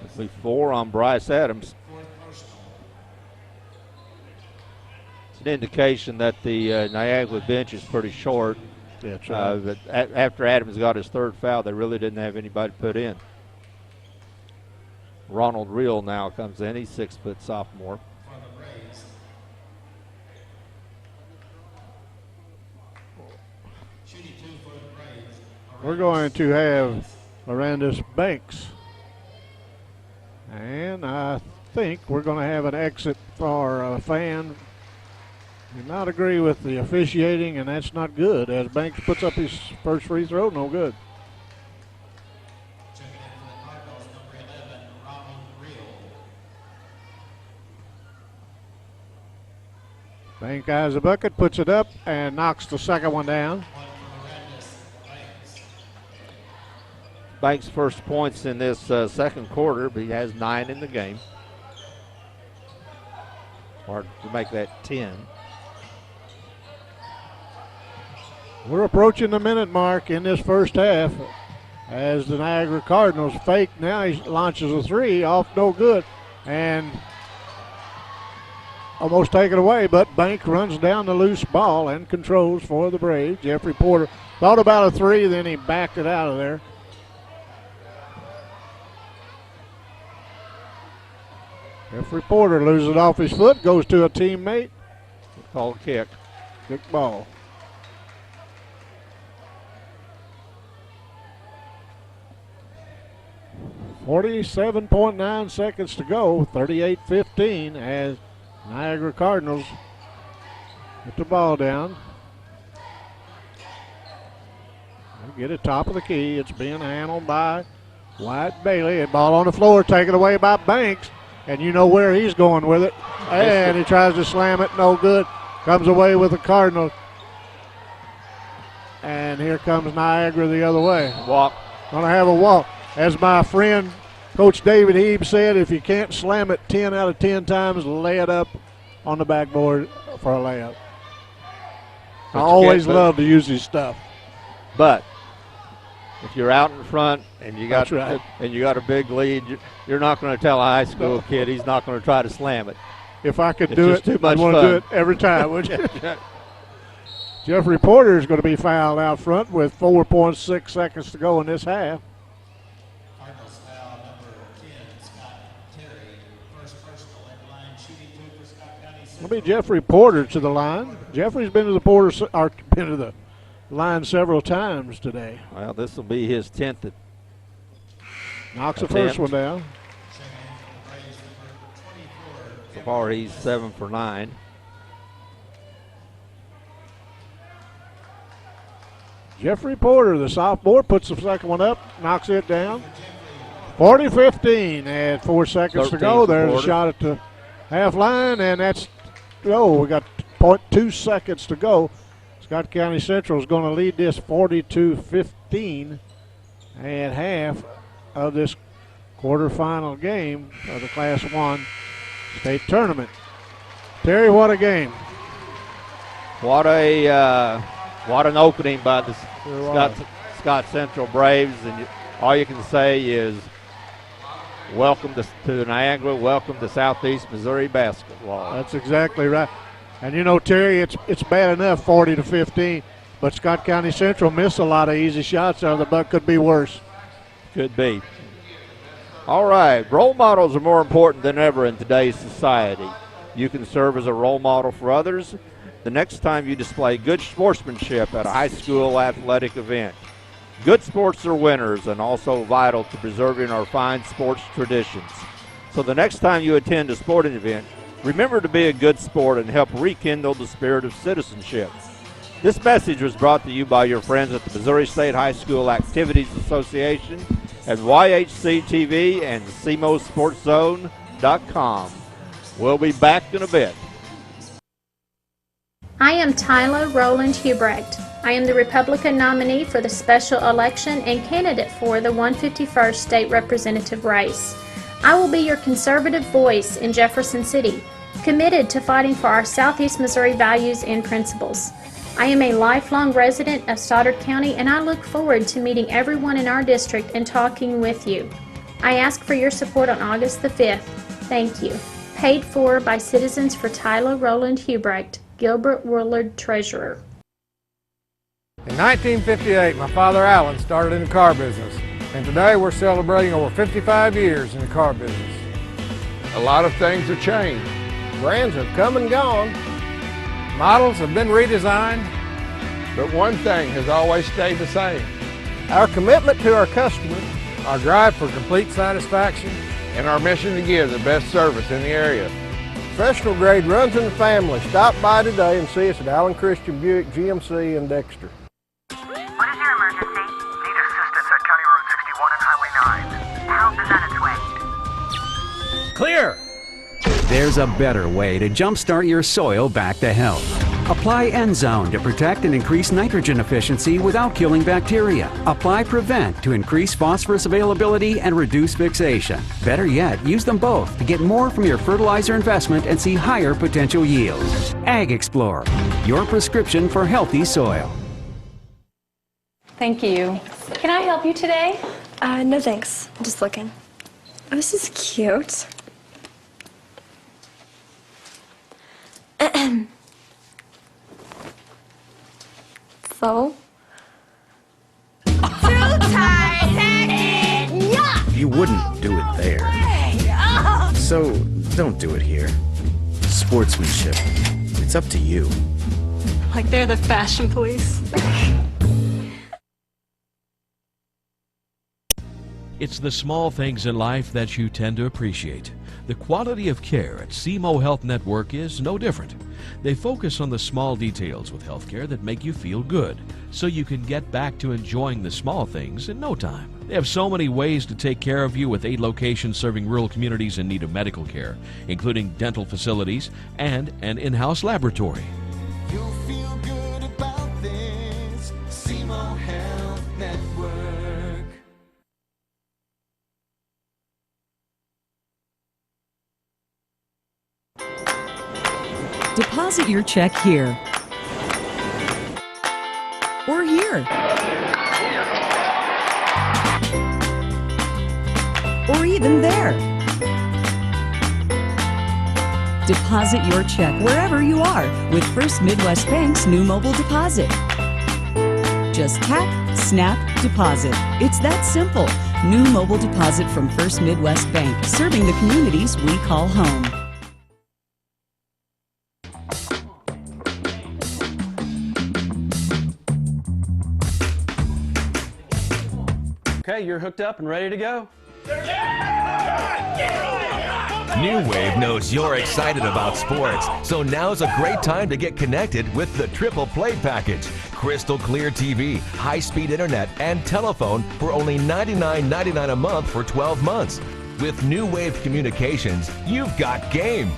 It'll be 4 on Bryce Adams. It's an indication that the Niagara bench is pretty short. That's right. But after Adams got his 3rd foul, they really didn't have anybody to put in. Ronald Reel now comes in. He's 6-foot sophomore. We're going to have Lorenz Banks. And I think we're going to have an exit for a fan. Do not agree with the officiating, and that's not good. As Banks puts up his first free throw, no good. Banks has a bucket, puts it up, and knocks the second one down. Banks' first points in this second quarter, but he has 9 in the game. Hard to make that 10. We're approaching the minute mark in this first half as the Niagara Cardinals fake. Now he launches a 3 off, no good, and almost taken away, but Bank runs down the loose ball and controls for the Braves. Jeffrey Porter thought about a 3, then he backed it out of there. Jeffrey Porter loses it off his foot, goes to a teammate. Called kick. Kick ball. .9 seconds to go, 38-15 as Niagara Cardinals get the ball down. They get it top of the key. It's being handled by Wyatt Bailey. A ball on the floor taken away by Banks. And you know where he's going with it. And he tries to slam it, no good. Comes away with the Cardinals. And here comes Niagara the other way. Walk. Gonna have a walk. As my friend Coach David Heeb said if you can't slam it 10 out of 10 times, lay it up on the backboard for a layup. I always love to use his stuff. But if you're out in front and you got right. and you got a big lead, you're not going to tell a high school kid he's not going to try to slam it. If I could It's do just it, too much I'd want to do fun. it every time, would you? Jeffrey Porter is going to be fouled out front with 4.6 seconds to go in this half. Cardinals foul number 10, Scott Terry. First personal at the line, shooting 2 for Scott County Central. It'll be Jeffrey Porter to the line. Jeffrey's been to the line several times today. Well, this will be his 10th. Knocks the first one down. So far, he's 7 for 9. Jeffrey Porter, the sophomore, puts the second one up, knocks it down. 40-15, and 4 seconds to go. There's a shot at the half line, and that's, we got 0.2 seconds to go. Scott County Central is going to lead this 42-15 and half of this quarterfinal game of the Class 1 state tournament. Terry, what a game. What an opening by the Scott Central Braves, and all you can say is welcome to Niangua, welcome to Southeast Missouri basketball. That's exactly right. And you know, Terry, it's bad enough 40-15, but Scott County Central missed a lot of easy shots out of the buck. Could be worse. Could be. All right, role models are more important than ever in today's society. You can serve as a role model for others the next time you display good sportsmanship at a high school athletic event. Good sports are winners and also vital to preserving our fine sports traditions. So the next time you attend a sporting event, remember to be a good sport and help rekindle the spirit of citizenship. This message was brought to you by your friends at the Missouri State High School Activities Association and YHC-TV and CMOSportZone.com. We'll be back in a bit. I am Tyler Rowland Hubrecht. I am the Republican nominee for the special election and candidate for the 151st State Representative race. I will be your conservative voice in Jefferson City, committed to fighting for our Southeast Missouri values and principles. I am a lifelong resident of Stoddard County, and I look forward to meeting everyone in our district and talking with you. I ask for your support on August the 5th. Thank you. Paid for by Citizens for Tyler Rowland Hubrecht, Gilbert Woolard, Treasurer. In 1958, my father Alan started in the car business, and today we're celebrating over 55 years in the car business. A lot of things have changed. Brands have come and gone. Models have been redesigned. But one thing has always stayed the same. Our commitment to our customers, our drive for complete satisfaction, and our mission to give the best service in the area. Professional grade runs in the family. Stop by today and see us at Allen Christian Buick GMC in Dexter. What is your emergency? Need assistance at County Road 61 and Highway 9. Help is on its way. Clear! There's a better way to jumpstart your soil back to health. Apply Endzone to protect and increase nitrogen efficiency without killing bacteria. Apply Prevent to increase phosphorus availability and reduce fixation. Better yet, use them both to get more from your fertilizer investment and see higher potential yields. Ag Explorer, your prescription for healthy soil. Thank you. Can I help you today? No thanks. I'm just looking. Oh, this is cute. So? You wouldn't do it there. So don't do it here. Sportsmanship. It's up to you. Like they're the fashion police. It's the small things in life that you tend to appreciate. The quality of care at CMO Health Network is no different. They focus on the small details with healthcare that make you feel good, so you can get back to enjoying the small things in no time. They have so many ways to take care of you with 8 locations serving rural communities in need of medical care, including dental facilities and an in-house laboratory. You'll feel good about this. CMO Health Network. Deposit your check here. Or here. Or even there. Deposit your check wherever you are with First Midwest Bank's new mobile deposit. Just tap, snap, deposit. It's that simple. New mobile deposit from First Midwest Bank, serving the communities we call home. Okay, you're hooked up and ready to go? New Wave knows you're excited about sports, so now's a great time to get connected with the Triple Play package. Crystal clear TV, high-speed internet, and telephone for only $99.99 a month for 12 months. With New Wave Communications, you've got game.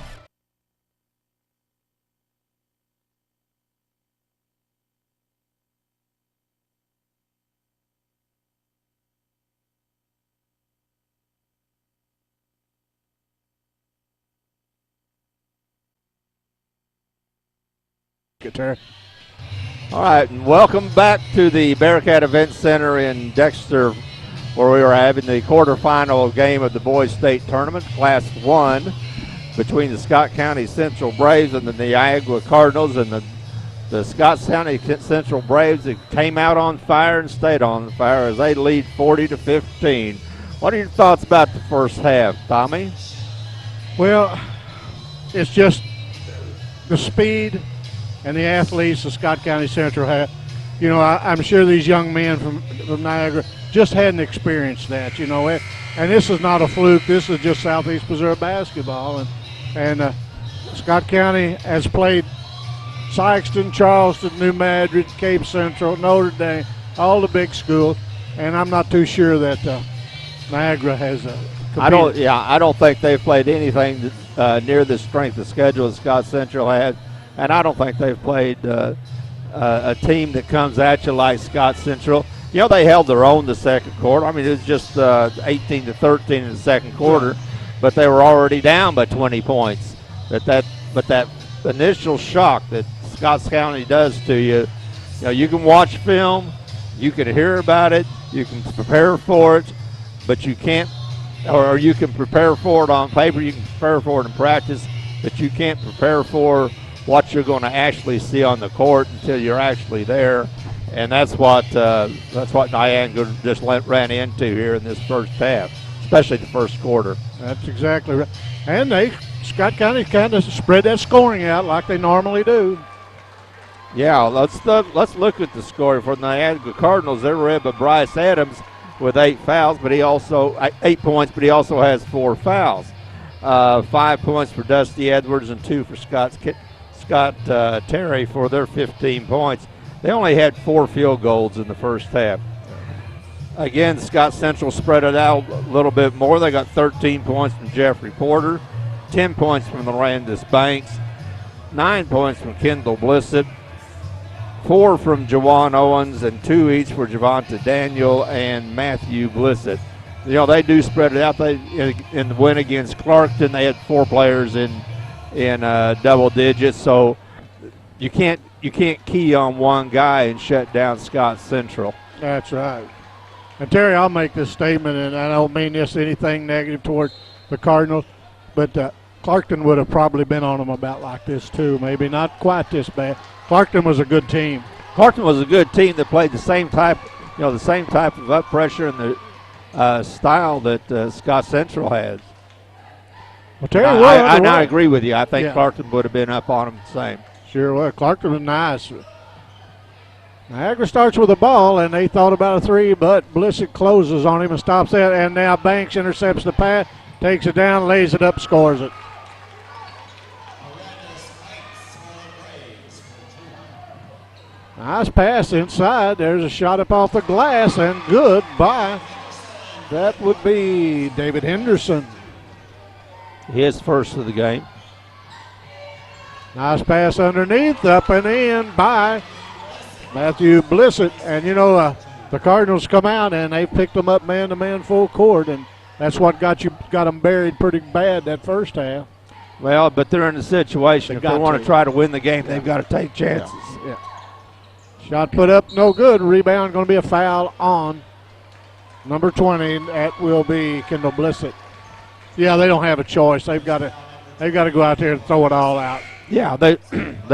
Guitar. All right, and welcome back to the Bearcat Event Center in Dexter, where we are having the quarterfinal game of the Boys State Tournament, Class 1, between the Scott County Central Braves and the Niangua Cardinals. And the Scott County Central Braves came out on fire and stayed on fire as they lead 40-15. What are your thoughts about the first half, Tommy? Well, it's just the speed and the athletes the Scott County Central have. You know, I'm sure these young men from Niagara just hadn't experienced that, you know. And this is not a fluke. This is just Southeast Missouri basketball. And Scott County has played Sykeston, Charleston, New Madrid, Cape Central, Notre Dame, all the big schools. And I'm not too sure that Niagara has competed. I don't think they've played anything near the strength of schedule that Scott Central had. And I don't think they've played a team that comes at you like Scott Central. You know, they held their own the second quarter. I mean, it was just 18-13 in the second quarter, but they were already down by 20 points. But that initial shock that Scott County does to you, you know, you can watch film, you can hear about it, you can prepare for it, but you can't, or you can prepare for it on paper, you can prepare for it in practice, but you can't prepare for what you're going to actually see on the court until you're actually there. And that's what Niangua just ran into here in this first half, especially the first quarter. That's exactly right. And Scott County kind of spread that scoring out like they normally do. Yeah, let's look at the scoring for the Niagara Cardinals. They're led by Bryce Adams with 8 fouls, but he also 8 points, but he also has 4 fouls. 5 points for Dusty Edwards and 2 for Scott Terry for their 15 points. They only had 4 field goals in the first half. Again, Scott Central spread it out a little bit more. They got 13 points from Jeffrey Porter, 10 points from Landis Banks, 9 points from Kendall Blissett, 4 from Jawan Owens, and 2 each for Javonta Daniel and Matthew Blissett. You know, they do spread it out. They in the win against Clarkton, they had 4 players in double digits, so you can't key on one guy and shut down Scott Central. That's right. And Terry, I'll make this statement, and I don't mean this anything negative toward the Cardinals, but Clarkton would have probably been on them about like this too. Maybe not quite this bad. Clarkton was a good team. Clarkton was a good team that played the same type of up pressure and the style that Scott Central has. Well, Terry, I agree with you. I think Clarkton would have been up on them the same. Sure was. Clarkton was nice. Niagara starts with the ball, and they thought about a 3, but Blissett closes on him and stops that. And now Banks intercepts the pass, takes it down, lays it up, scores it. Nice pass inside. There's a shot up off the glass, and good by. That would be David Henderson. His first of the game. Nice pass underneath, up and in by Matthew Blissett. And, you know, the Cardinals come out, and they picked them up man-to-man full court, and that's what got them buried pretty bad that first half. Well, but they're in a situation. If they want to try to win the game, they've got to take chances. Yeah. Shot put up, no good. Rebound going to be a foul on number 20. That will be Kendall Blissett. Yeah, they don't have a choice. They've got to go out there and throw it all out. Yeah, they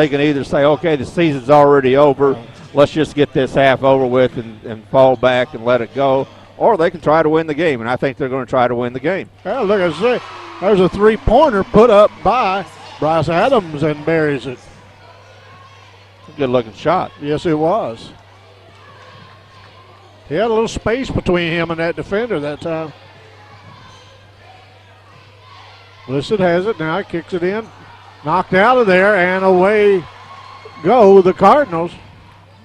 can either say, okay, the season's already over, let's just get this half over with and fall back and let it go, or they can try to win the game, and I think they're going to try to win the game. Well, look, I say, there's a three-pointer put up by Bryce Adams and buries it. Good-looking shot. Yes, it was. He had a little space between him and that defender that time. Blissett has it now, kicks it in. Knocked out of there, and away go the Cardinals.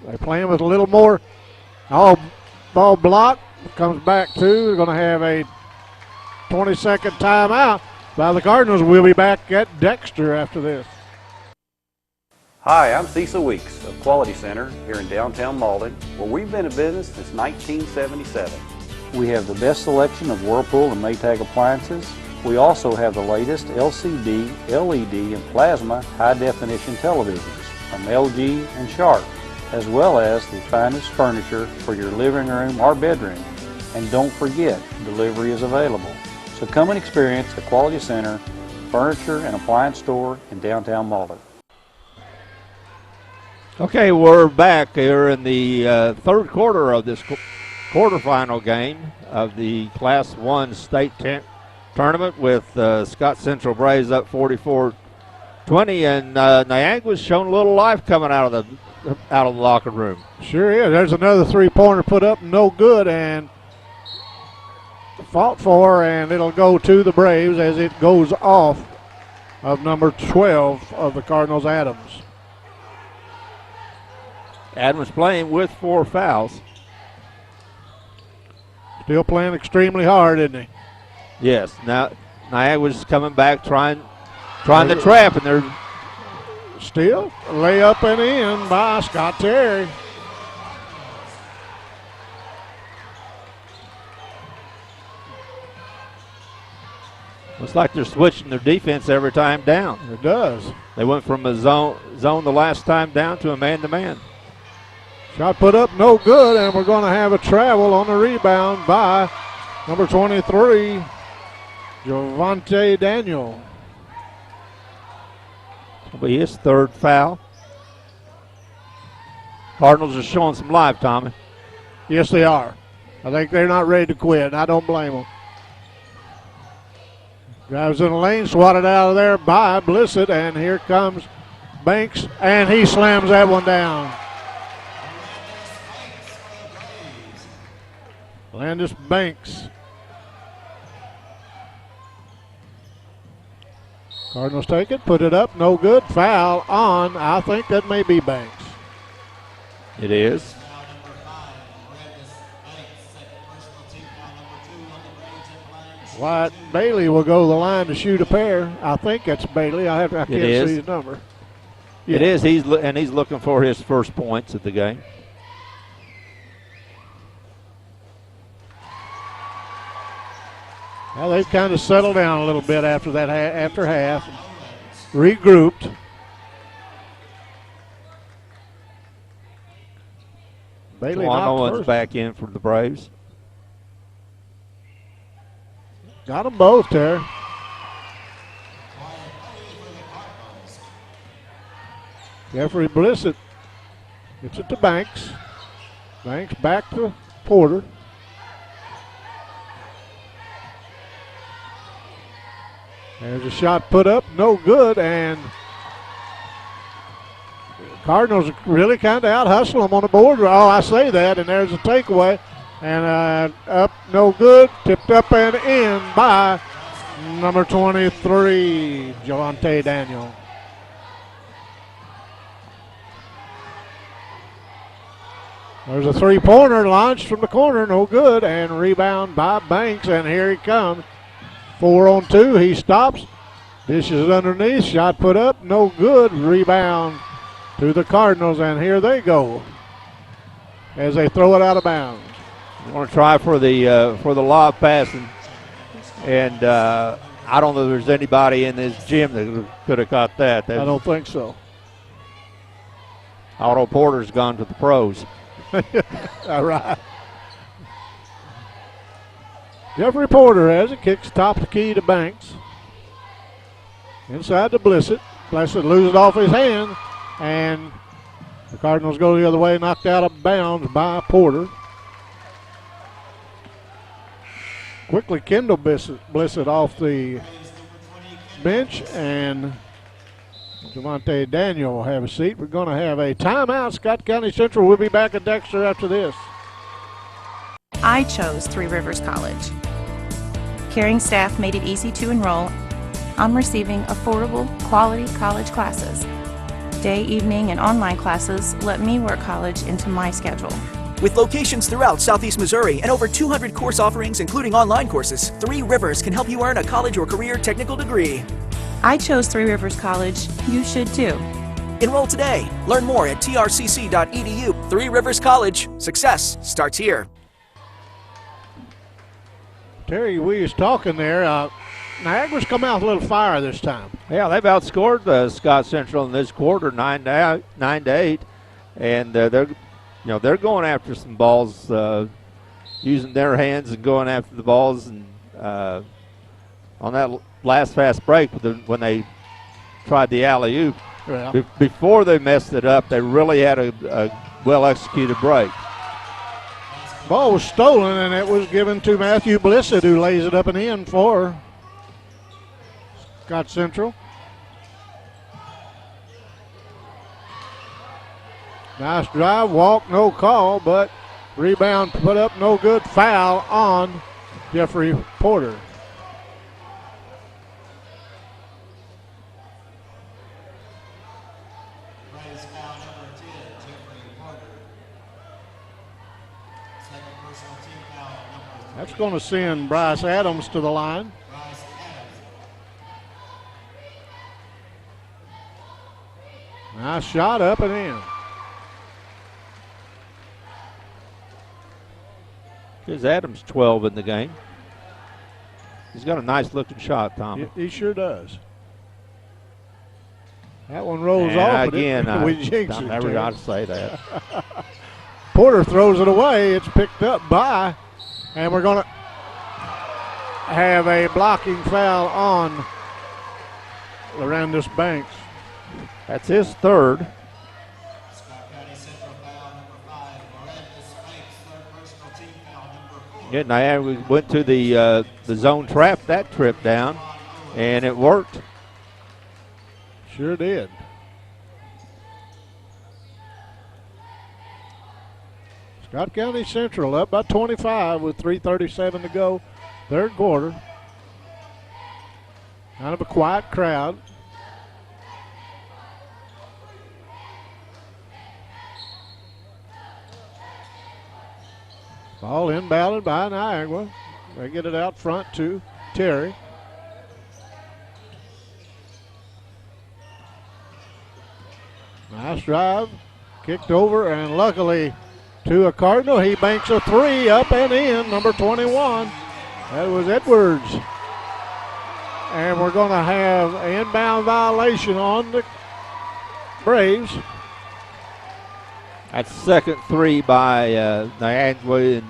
They're playing with a little more. Ball block comes back to. They're going to have a 20-second timeout by the Cardinals. We'll be back at Dexter after this. Hi, I'm Cecil Weeks of Quality Center here in downtown Malden, where we've been in business since 1977. We have the best selection of Whirlpool and Maytag appliances. We also have the latest LCD, LED, and plasma high-definition televisions from LG and Sharp, as well as the finest furniture for your living room or bedroom. And don't forget, delivery is available. So come and experience the Quality Center Furniture and Appliance Store in downtown Malden. Okay, we're back here in the third quarter of this quarterfinal game of the Class 1 state tournament with Scott Central Braves up 44-20, and Niangua's shown a little life coming out of the locker room. Sure is. There's another three-pointer put up, no good, and fought for, and it'll go to the Braves as it goes off of number 12 of the Cardinals, Adams. Adams playing with 4 fouls. Still playing extremely hard, isn't he? Yes. Now Niangua's coming back, trying the trap, and they're still layup and in by Scott Terry. Looks like they're switching their defense every time down. It does. They went from a zone the last time down to a man-to-man. Shot put up, no good, and we're going to have a travel on the rebound by number 23, Javante Daniel. It'll be his third foul. Cardinals are showing some life, Tommy. Yes, they are. I think they're not ready to quit, and I don't blame them. Drives in the lane, swatted out of there by Blissett, and here comes Banks, and he slams that one down. Landis Banks. Cardinals take it, put it up, no good. Foul on, I think that may be Banks. It is. Wyatt Bailey will go to the line to shoot a pair. I think that's Bailey. I can't see his number. Yeah. It is. He's looking for his first points of the game. Well, they've kind of settled down a little bit after that, after half, regrouped. Bailey Owens first. back in for the Braves. Got them both there. Jeffrey Blissett gets it to Banks. Banks back to Porter. There's a shot put up, no good, and Cardinals really kind of out-hustle them on the board. Oh, I say that, and there's a takeaway. And up, no good, tipped up and in by number 23, Javante Daniel. There's a three-pointer launched from the corner, no good, and rebound by Banks, and here he comes. 4-on-2, he stops, dishes underneath, shot put up, no good, rebound to the Cardinals, and here they go as they throw it out of bounds. I want to try for the lob pass, and I don't know if there's anybody in this gym that could have caught that. I don't think so. Otto Porter's gone to the pros. All right. Jeffrey Porter has it, kicks top of the key to Banks. Inside to Blissett. Blissett loses it off his hand, and the Cardinals go the other way, knocked out of bounds by Porter. Quickly, Kendall Blissett off the bench, and Javante Daniel will have a seat. We're going to have a timeout. Scott County Central will be back at Dexter after this. I chose Three Rivers College. Caring staff made it easy to enroll. I'm receiving affordable, quality college classes. Day, evening, and online classes let me work college into my schedule. With locations throughout Southeast Missouri and over 200 course offerings, including online courses, Three Rivers can help you earn a college or career technical degree. I chose Three Rivers College. You should too. Enroll today. Learn more at trcc.edu. Three Rivers College. Success starts here. Terry, we was talking there. Niagara's come out with a little fire this time. Yeah, they've outscored Scott Central in this quarter, 9-8, and they're going after some balls, using their hands and going after the balls. And on that last fast break, when they tried the alley-oop, before they messed it up, they really had a well-executed break. Ball was stolen, and it was given to Matthew Blissett, who lays it up and in for Scott Central. Nice drive, walk, no call, but rebound put up, no good. Foul on Jeffrey Porter. That's going to send Bryce Adams to the line. Nice shot up and in. Gives Adams 12 in the game. He's got a nice looking shot, Tom. He sure does. That one rolls off. Again, we jinx I it. never got to say that. Porter throws it away. It's picked up by, and we're going to have a blocking foul on Larendis Banks. That's his third. Yeah, Niagara went to the zone trap that trip down, and it worked. Sure did. Scott County Central up by 25 with 3:37 to go. Third quarter. Kind of a quiet crowd. Ball inbounded by Niagara. They get it out front to Terry. Nice drive. Kicked over, and luckily to a Cardinal. He banks a three up and in, number 21. That was Edwards. And we're going to have an inbound violation on the Braves. That's second three by Niangua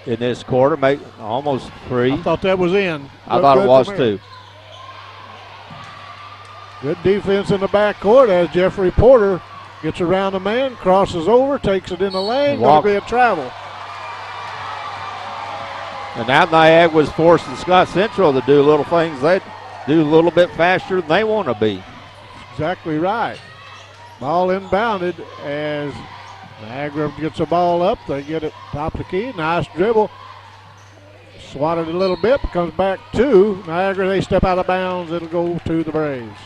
in this quarter, almost three. I thought that was in. I thought it was too. Good defense in the backcourt as Jeffrey Porter gets around the man, crosses over, takes it in the lane. Going to be a travel. And now Niagara's forcing Scott Central to do little things they do a little bit faster than they want to be. Exactly right. Ball inbounded as Niagara gets the ball up. They get it top of the key. Nice dribble. Swatted a little bit, comes back to Niagara. They step out of bounds. It'll go to the Braves.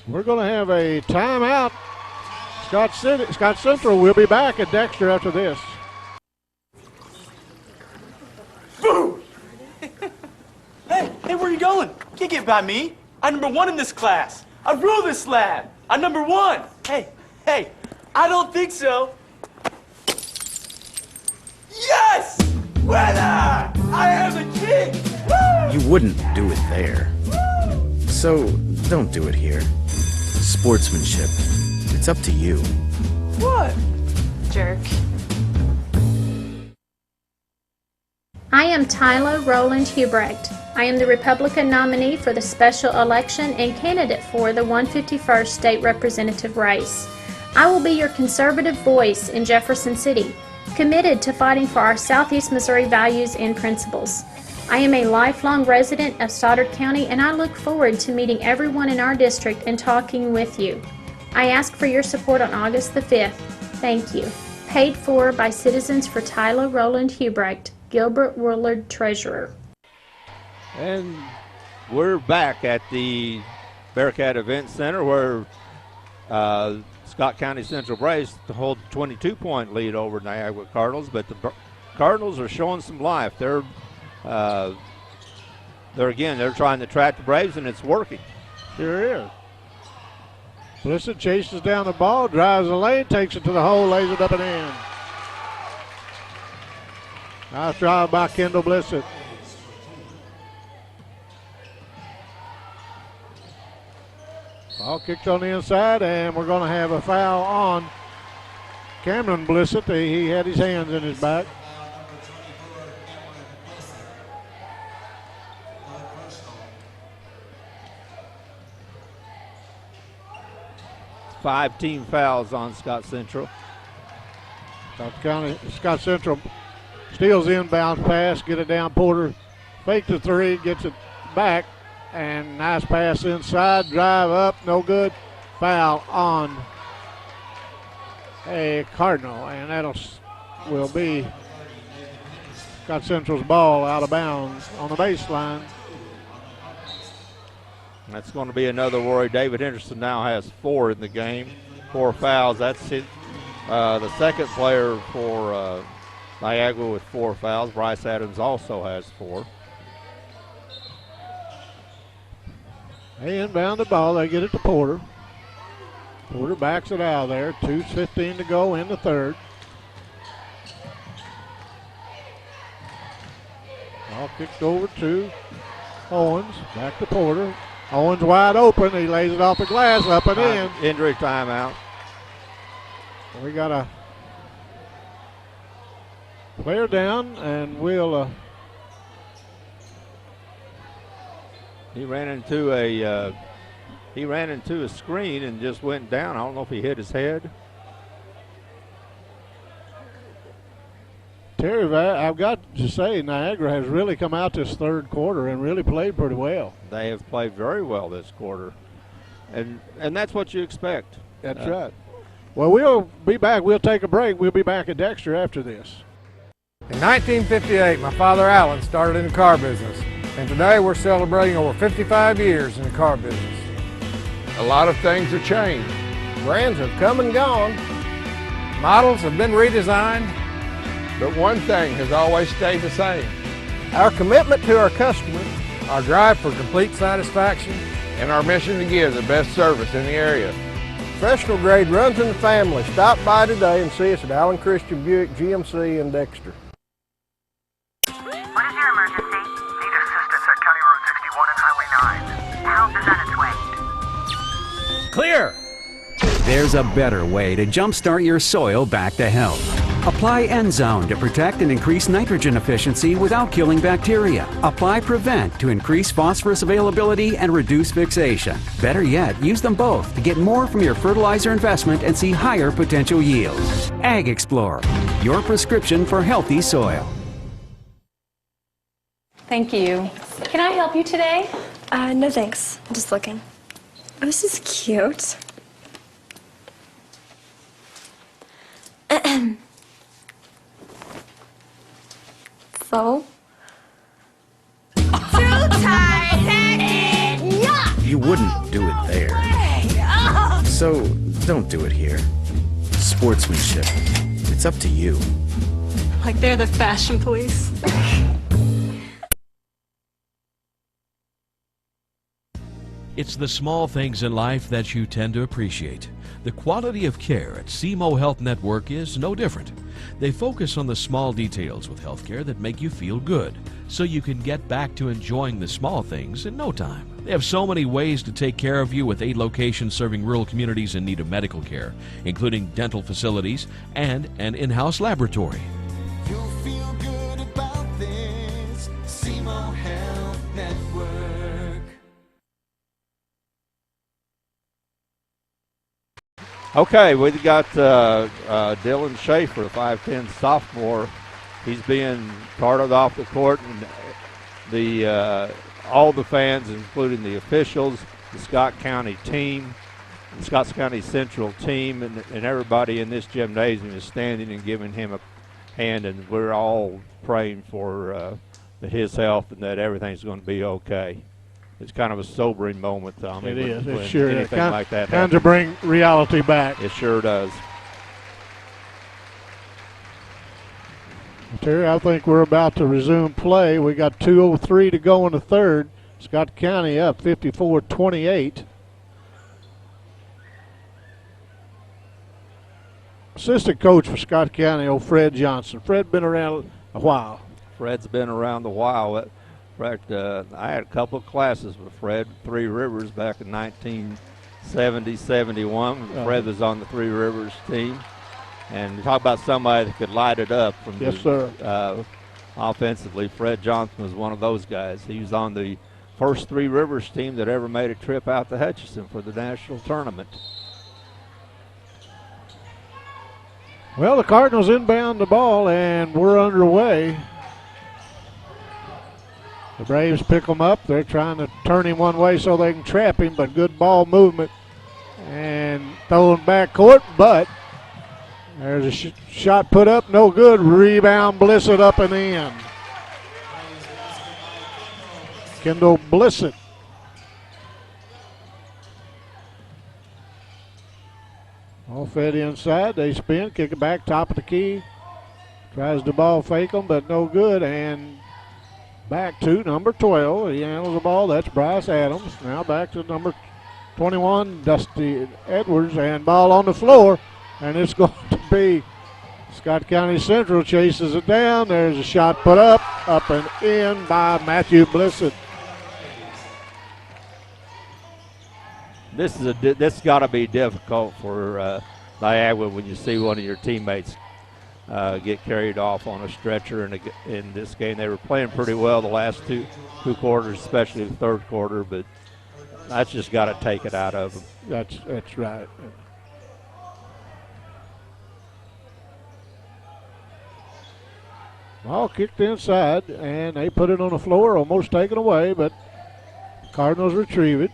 We're going to have a timeout. Scott Central will be back at Dexter after this. Boom! Hey, where are you going? You can't get by me. I'm number one in this class. I rule this lab. I'm number one. Hey, I don't think so. wouldn't do it there. So don't do it here. Sportsmanship. It's up to you. What? Jerk. I am Tyler Rowland Hubrecht. I am the Republican nominee for the special election and candidate for the 151st State Representative race. I will be your conservative voice in Jefferson City, committed to fighting for our Southeast Missouri values and principles. I am a lifelong resident of Stoddard County, and I look forward to meeting everyone in our district and talking with you. I ask for your support on August the 5th. Thank you. Paid for by Citizens for Tyler Rowland Hubrecht, Gilbert Woolard, Treasurer. And we're back at the Bearcat Event Center where Scott County Central Braves to hold a 22-point lead over Niagua Cardinals, but the Cardinals are showing some life. They're trying to track the Braves, and it's working. Sure is. Blissett chases down the ball, drives the lane, takes it to the hole, lays it up and in. Nice drive by Kendall Blissett. Ball kicked on the inside, and we're going to have a foul on Cameron Blissett. He had his hands in his back. Five team fouls on Scott Central. Scott Central steals the inbound pass, get it down Porter, fake the three, gets it back, and nice pass inside, drive up, no good. Foul on a Cardinal, and will be Scott Central's ball out of bounds on the baseline. That's going to be another worry. David Henderson now has 4 in the game, 4 fouls. That's it. The second player for Niagua with 4 fouls. Bryce Adams also has 4. They inbound the ball. They get it to Porter. Porter backs it out of there. 2:15 to go in the third. Ball kicked over to Owens. Back to Porter. Owens wide open. He lays it off the glass, up and in. Injury timeout. We got a player down, and we'll. He ran into a screen and just went down. I don't know if he hit his head. Terry, I've got to say, Niagara has really come out this third quarter and really played pretty well. They have played very well this quarter, and that's what you expect. That's right. Well, we'll be back. We'll take a break. We'll be back at Dexter after this. In 1958, my father Alan started in the car business, and today we're celebrating over 55 years in the car business. A lot of things have changed. Brands have come and gone. Models have been redesigned. But one thing has always stayed the same. Our commitment to our customers, our drive for complete satisfaction, And our mission to give the best service in the area. professional grade runs in the family. Stop by today and see us at Allen Christian Buick GMC in Dexter. What is your emergency? Need assistance at County Road 61 and Highway 9. Help is on its way. Clear! There's a better way to jumpstart your soil back to health. Apply Endzone to protect and increase nitrogen efficiency without killing bacteria. Apply Prevent to increase phosphorus availability and reduce fixation. Better yet, use them both to get more from your fertilizer investment and see higher potential yields. Ag Explorer, your prescription for healthy soil. Thank you. Can I help you today? No thanks. I'm just looking. Oh, this is cute. So? Too tight-headed! Yuck! You wouldn't do it there. So don't do it here. Sportsmanship. It's up to you. Like they're the fashion police. It's the small things in life that you tend to appreciate. The quality of care at SEMO Health Network is no different. They focus on the small details with healthcare that make you feel good, so you can get back to enjoying the small things in no time. They have so many ways to take care of you with 8 locations serving rural communities in need of medical care, including dental facilities and an in-house laboratory. You'll feel good about this. SEMO Health Network. Okay, we've got Dylan Schaefer, 5'10" sophomore. He's being carted off the court, and all the fans, including the officials, the Scott County team, the Scott County Central team, and everybody in this gymnasium is standing and giving him a hand, and we're all praying for his health and that everything's going to be okay. It's kind of a sobering moment, Tommy. It is. When It sure is. anything like that Kind happens. of bring reality back. It sure does. Terry, I think we're about to resume play. We got 2:03 to go in the third. Scott County up 54-28. Assistant coach for Scott County, old Fred Johnson. Fred been around a while. Fred's been around a while. In fact, I had a couple of classes with Fred, Three Rivers, back in 1970, 71. Fred was on the Three Rivers team. And talk about somebody that could light it up from offensively. Fred Johnson was one of those guys. He was on the first Three Rivers team that ever made a trip out to Hutchinson for the national tournament. Well, the Cardinals inbound the ball, and we're underway. The Braves pick him up. They're trying to turn him one way so they can trap him, but good ball movement. And throwing back court, but there's a shot put up, no good. Rebound, Blissett up and in. Kendall Blissett. All fed inside. They spin, kick it back, top of the key. Tries the ball fake them, but no good. And back to number 12. He handles the ball. That's Bryce Adams. Now back to number 21, Dusty Edwards. And ball on the floor. And it's going to be Scott County Central chases it down. There's a shot put up and in by Matthew Blissett. This got to be difficult for Niagara when you see one of your teammates get carried off on a stretcher in this game. They were playing pretty well the last two quarters, especially the third quarter, but that's just got to take it out of them. That's right. Ball kicked inside, and they put it on the floor, almost taken away, but Cardinals retrieve it.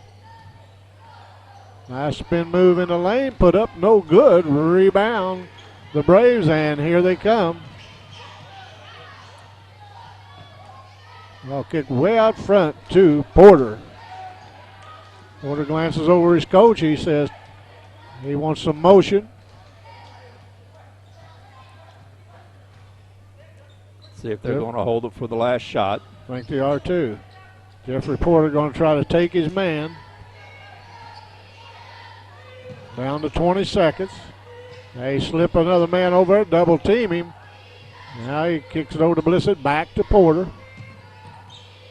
Nice spin move in the lane, put up, no good. Rebound, the Braves, and here they come. Ball kicked way out front to Porter. Porter glances over his coach. He says he wants some motion. See if they're going to hold it for the last shot. I think they are too. Jeffrey Porter going to try to take his man. Down to 20 seconds. They slip another man over, double team him. Now he kicks it over to Blissett, back to Porter.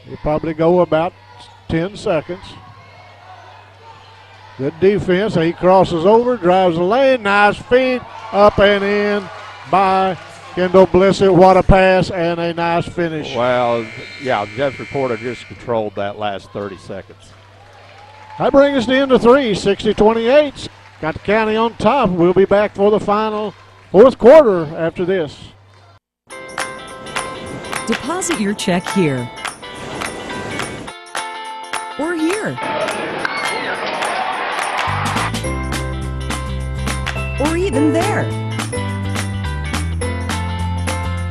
He'll probably go about 10 seconds. Good defense. He crosses over, drives the lane. Nice feed, up and in by Kendall Blissett. What a pass and a nice finish. Well, yeah, Jeffrey Porter just controlled that last 30 seconds. That brings us to the end of 3, 60-28. Got the County on top. We'll be back for the final fourth quarter after this. Deposit your check here or here or even there.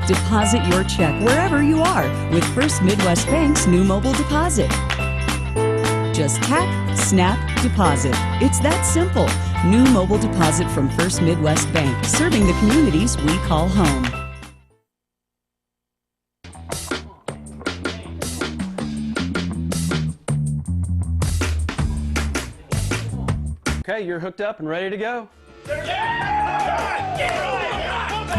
Deposit your check wherever you are with First Midwest Bank's new mobile deposit. Just tap, snap, deposit. It's that simple. New mobile deposit from First Midwest Bank, serving the communities we call home. Okay, you're hooked up and ready to go?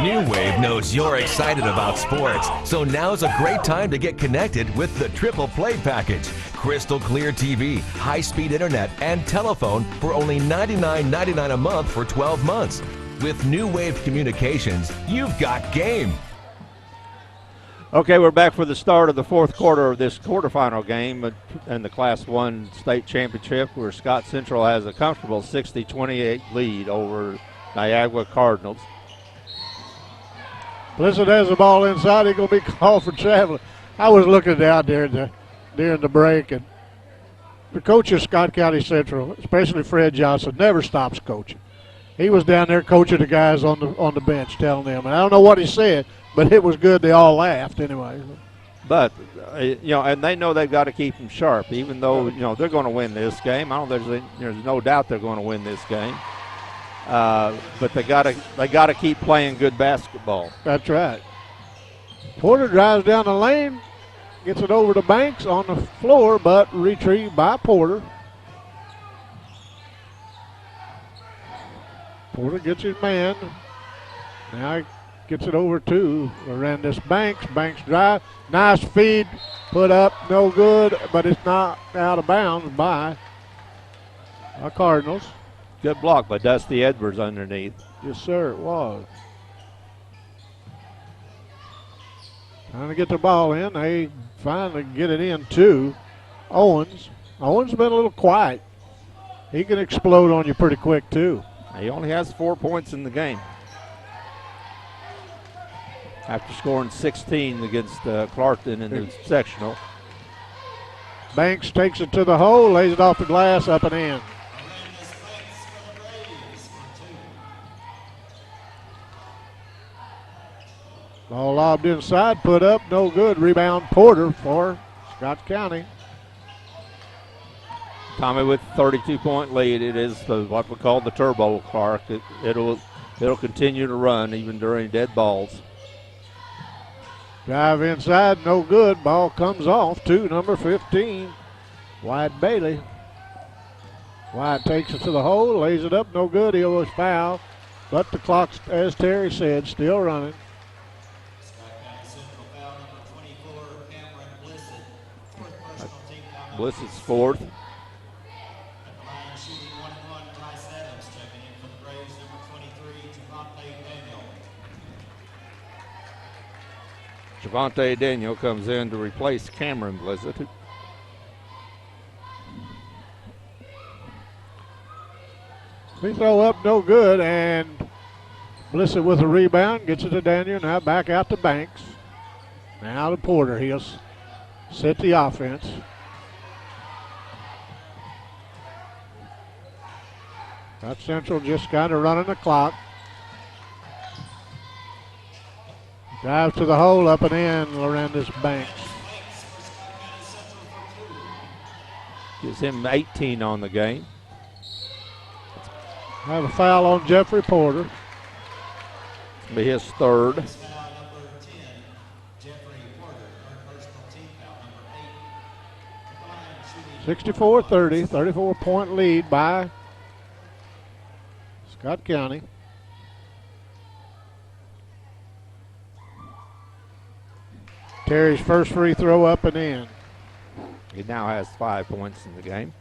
New Wave knows you're excited about sports, so now's a great time to get connected with the Triple Play Package. Crystal clear TV, high-speed internet, and telephone for only $99.99 a month for 12 months. With New Wave Communications, you've got game. Okay, we're back for the start of the fourth quarter of this quarterfinal game in the Class 1 state championship, where Scott Central has a comfortable 60-28 lead over Niangua Cardinals. Blissett has the ball inside. He's going to be called for traveling. I was looking down there during the break, and the coach of Scott County Central, especially Fred Johnson, never stops coaching. He was down there coaching the guys on the bench, telling them, and I don't know what he said, but it was good. They all laughed anyway. But and they know they've got to keep them sharp, even though they're going to win this game. There's no doubt they're going to win this game. But they gotta keep playing good basketball. That's right. Porter drives down the lane, gets it over to Banks on the floor, but retrieved by Porter. Porter gets his man. Now he gets it over to Lorenz Banks. Banks drive. Nice feed. Put up. No good, but it's knocked out of bounds by Cardinals. Good block by Dusty Edwards underneath. Yes, sir, it was. Trying to get the ball in. They finally get it in to Owens. Owens been a little quiet. He can explode on you pretty quick, too. He only has 4 points in the game, after scoring 16 against Clarkton in the sectional. Banks takes it to the hole, lays it off the glass, up and in. Ball lobbed inside, put up, no good. Rebound Porter for Scott County. Tommy with 32-point lead. It is what we call the turbo car. It'll continue to run even during dead balls. Drive inside, no good. Ball comes off to number 15, Wyatt Bailey. Wyatt takes it to the hole, lays it up, no good. He was fouled, but the clock, as Terry said, still running. Blissett's fourth. Javante Daniel comes in to replace Cameron Blissett. Free throw up, no good, and Blissett with a rebound, gets it to Daniel, now back out to Banks. Now to Porter, he'll set the offense. Got Central just kind of running the clock. Drives to the hole, up and in, Lorenz Banks. Gives him 18 on the game. Have a foul on Jeffrey Porter. Be his third. 64-30, 34-point lead by Scott County. Terry's first free throw up and in. He now has 5 points in the game.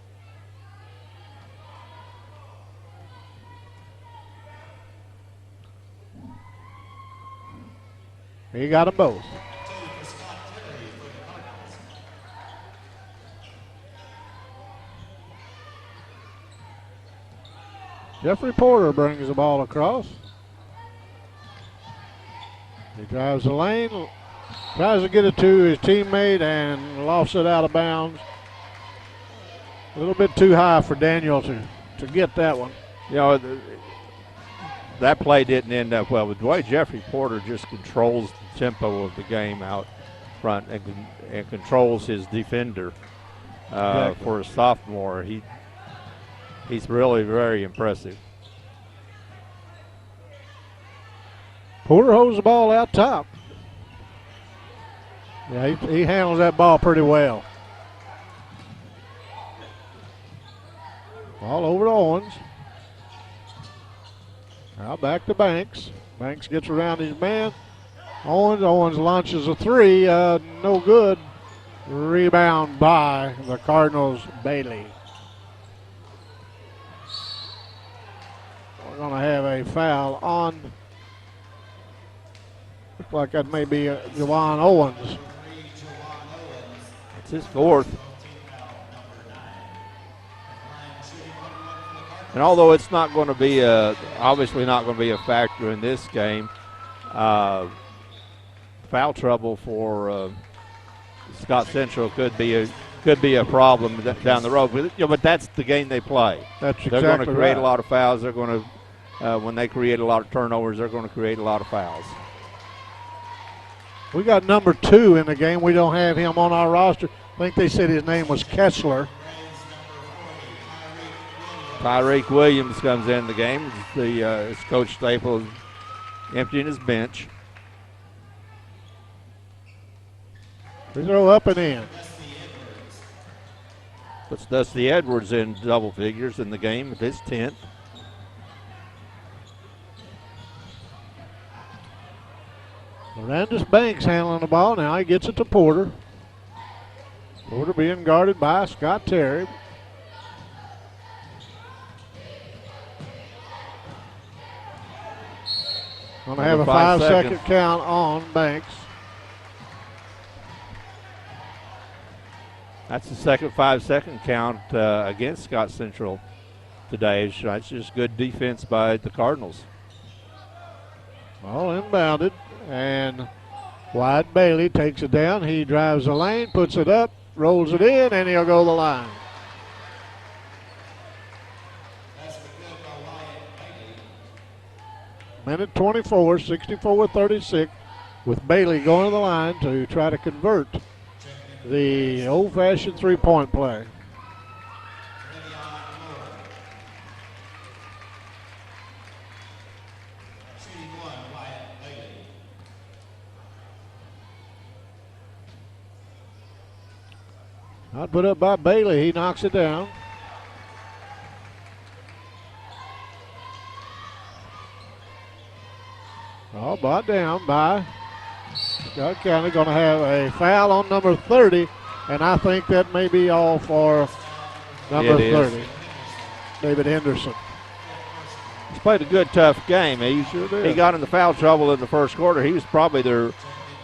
He got them both. Jeffrey Porter brings the ball across. He drives the lane, tries to get it to his teammate and lofts it out of bounds. A little bit too high for Daniel to get that one. You know, that play didn't end up well, but the way Jeffrey Porter just controls the tempo of the game out front and controls his defender for a sophomore, he's really very impressive. Porter holds the ball out top. Yeah, he handles that ball pretty well. Ball over to Owens. Now back to Banks. Banks gets around his man. Owens launches a three. No good. Rebound by the Cardinals, Bailey. We're going to have a foul on. Looks like that may be Jawan Owens. It's his fourth. And although it's not going to be obviously not going to be a factor in this game, foul trouble for Scott Central could be a problem down the road. But that's the game they play. That's they're exactly going to create right. a lot of fouls. They're going to when they create a lot of turnovers, they're going to create a lot of fouls. We got number 2 in the game. We don't have him on our roster. I think they said his name was Kessler. Tyreek Williams comes in the game. It's Coach Staples emptying his bench. Free throw up and in. Puts Dusty Edwards in double figures in the game, his 10th. Mirandus Banks handling the ball now. He gets it to Porter. Porter being guarded by Scott Terry. Going to have a 5-second count on Banks. That's the second 5-second count against Scott Central today. It's just good defense by the Cardinals. Ball inbounded, and Wyatt Bailey takes it down. He drives the lane, puts it up, rolls it in, and he'll go to the line. Minute 24, 64-36, with Bailey going to the line to try to convert the old-fashioned three-point play. Not put up by Bailey. He knocks it down. Oh, brought down by Scott County. Going to have a foul on number 30, and I think that may be all for number 30, David Henderson. He's played a good, tough game. He got in the foul trouble in the first quarter. He was probably their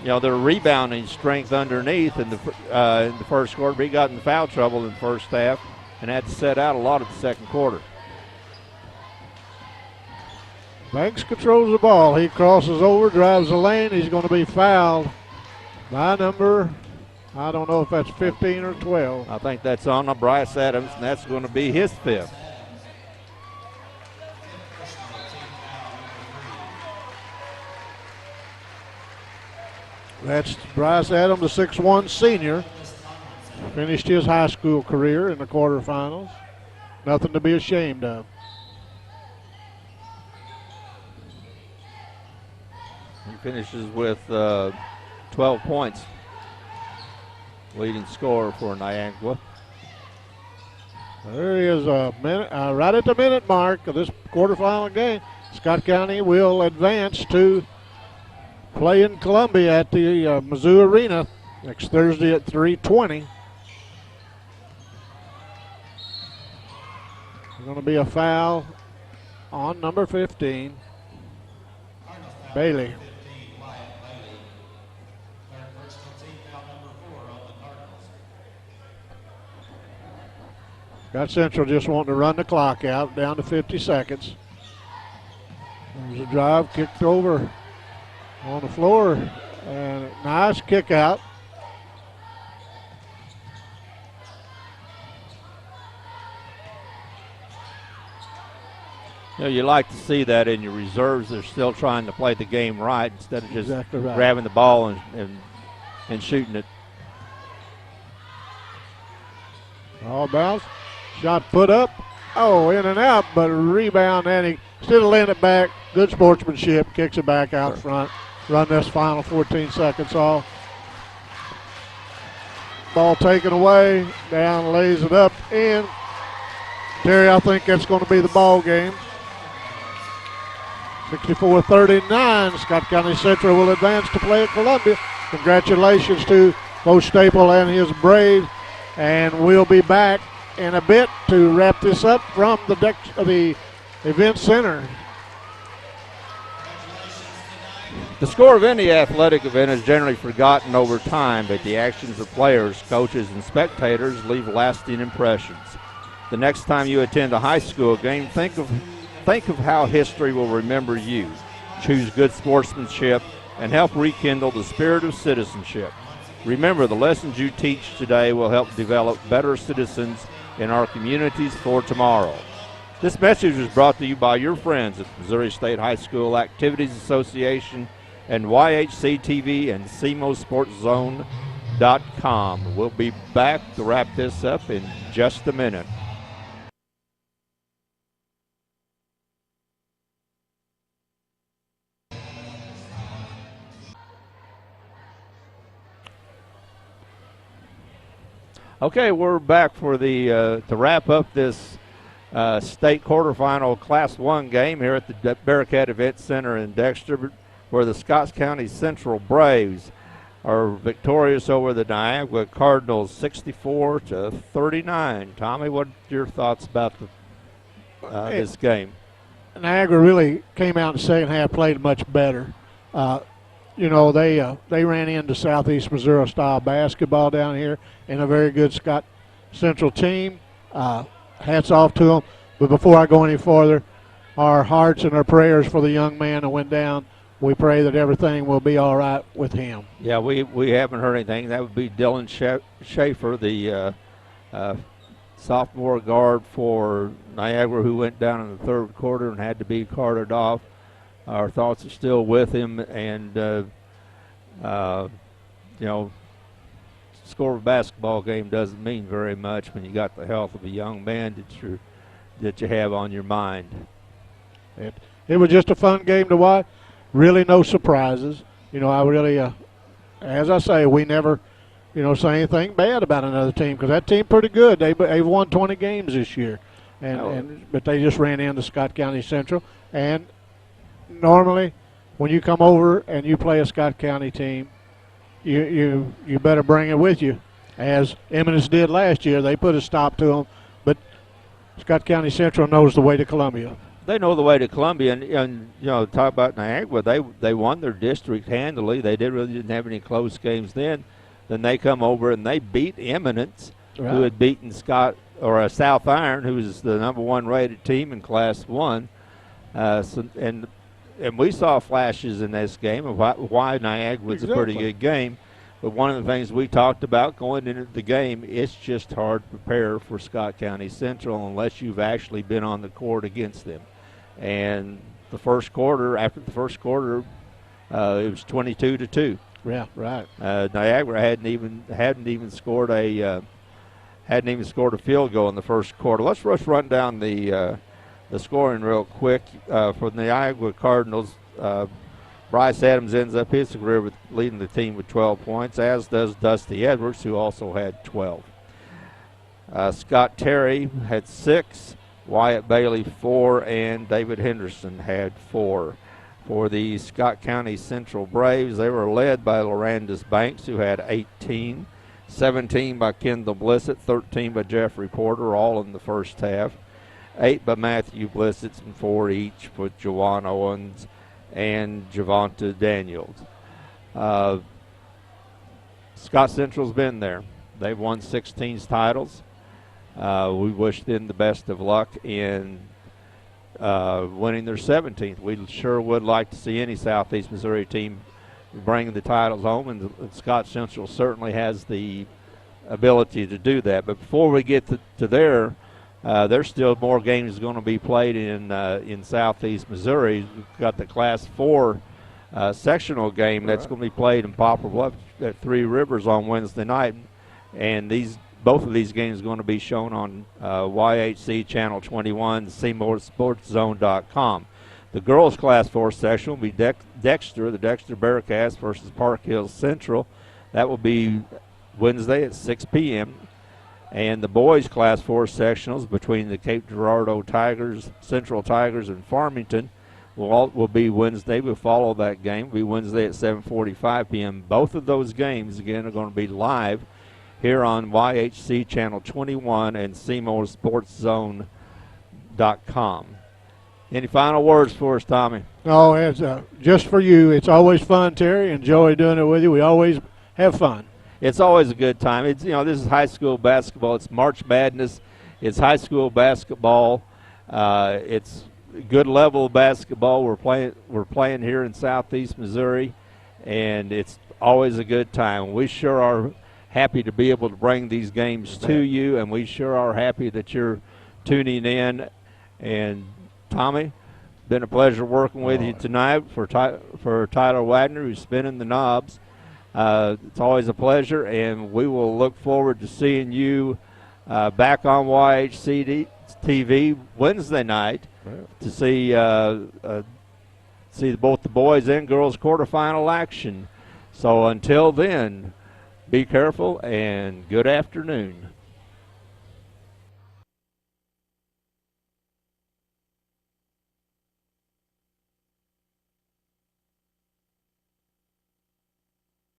rebounding strength underneath in the first quarter. But he got in the foul trouble in the first half and had to set out a lot of the second quarter. Banks controls the ball. He crosses over, drives the lane. He's going to be fouled by number, I don't know if that's 15 or 12. I think that's on Bryce Adams, and that's going to be his 5th. That's Bryce Adams, the 6'1 senior. Finished his high school career in the quarterfinals. Nothing to be ashamed of. He finishes with 12 points. Leading scorer for Niangua. There he is, right at the minute mark of this quarterfinal game. Scott County will advance to play in Columbia at the Mizzou Arena next Thursday at 3:20. There's going to be a foul on number 15, Bailey. Scott Central just wanting to run the clock out, down to 50 seconds. There's a drive, kicked over on the floor, and a nice kick out. You like to see that in your reserves. They're still trying to play the game right instead of just Exactly right. grabbing the ball and shooting it. All bounce. Shot put up. Oh, in and out, but a rebound, and he still laying it back. Good sportsmanship. Kicks it back out front. Run this final 14 seconds off. Ball taken away. Down, lays it up, in. Terry, I think that's going to be the ball game. 64-39. Scott County Central will advance to play at Columbia. Congratulations to both Staple and his Braves. And we'll be back in a bit to wrap this up from the event center. The score of any athletic event is generally forgotten over time, but the actions of players, coaches, and spectators leave lasting impressions. The next time you attend a high school game, think of how history will remember you. Choose good sportsmanship and help rekindle the spirit of citizenship. Remember, the lessons you teach today will help develop better citizens in our communities for tomorrow. This message is brought to you by your friends at Missouri State High School Activities Association and YHC-TV and SEMOSportsZone.com. We'll be back to wrap this up in just a minute. Okay, we're back for the to wrap up this state quarterfinal Class 1 game here at the Bearcat Event Center in Dexter, where the Scotts County Central Braves are victorious over the Niangua Cardinals 64-39. Tommy, what are your thoughts about this game? Niagara really came out in the second half, played much better. They ran into Southeast Missouri style basketball down here and a very good Scott Central team. Hats off to them. But before I go any farther, our hearts and our prayers for the young man that went down. We pray that everything will be all right with him. Yeah, we haven't heard anything. That would be Dylan Schaefer, the sophomore guard for Niagara, who went down in the third quarter and had to be carted off. Our thoughts are still with him, and score of a basketball game doesn't mean very much when you got the health of a young man that you have on your mind. It was just a fun game to watch. Really, no surprises. I really, as I say, we never, say anything bad about another team because that team pretty good. They've won 20 games this year, but they just ran into Scott County Central. And normally, when you come over and you play a Scott County team, you better bring it with you, as Eminence did last year. They put a stop to them, but Scott County Central knows the way to Columbia. They know the way to Columbia, and talk about Niagara. They won their district handily. They didn't have any close games then. Then they come over and they beat Eminence, right, who had beaten South Iron, who was the number 1 rated team in Class 1. And we saw flashes in this game of why Niagara was a pretty good game. But one of the things we talked about going into the game, it's just hard to prepare for Scott County Central unless you've actually been on the court against them. And after the first quarter, it was 22-2. Yeah, right. Niagara hadn't even scored a field goal in the first quarter. Let's run down the scoring real quick for the Niagara Cardinals. Bryce Adams ends up his career leading the team with 12 points, as does Dusty Edwards, who also had 12. Scott Terry had 6, Wyatt Bailey 4, and David Henderson had 4. For the Scott County Central Braves, they were led by Lorandus Banks, who had 18, 17 by Kendall Blissett, 13 by Jeffrey Porter, all in the first half, 8 by Matthew Blissett, and 4 each for Jawan Owens and Javonta Daniels. Scott Central's been there. They've won 16 titles. We wish them the best of luck in winning their 17th. We sure would like to see any Southeast Missouri team bring the titles home, and Scott Central certainly has the ability to do that. But before we get to there, there's still more games going to be played in Southeast Missouri. We've got the Class 4 sectional game that's going to be played in Poplar Bluff at Three Rivers on Wednesday night, and both of these games are going to be shown on YHC Channel 21, SEMOSportsZone.com. The girls' Class 4 section will be the Dexter Bearcats versus Park Hills Central. That will be Wednesday at 6 p.m. And the boys' Class 4 sectionals between the Cape Girardeau Tigers, Central Tigers, and Farmington will be Wednesday. We'll follow that game. It'll be Wednesday at 7:45 p.m. Both of those games, again, are going to be live here on YHC Channel 21 and SeymourSportsZone.com. Any final words for us, Tommy? No, it's just for you. It's always fun, Terry. Enjoy doing it with you. We always have fun. It's always a good time. It's this is high school basketball. It's March Madness. It's high school basketball. It's good level of basketball. We're playing here in Southeast Missouri, and it's always a good time. We sure are happy to be able to bring these games to you, and we sure are happy that you're tuning in. And Tommy, been a pleasure working with you tonight. For Tyler Wagner, who's spinning the knobs, it's always a pleasure, and we will look forward to seeing you back on YHC TV Wednesday night to see both the boys and girls quarterfinal action. So until then, be careful and good afternoon.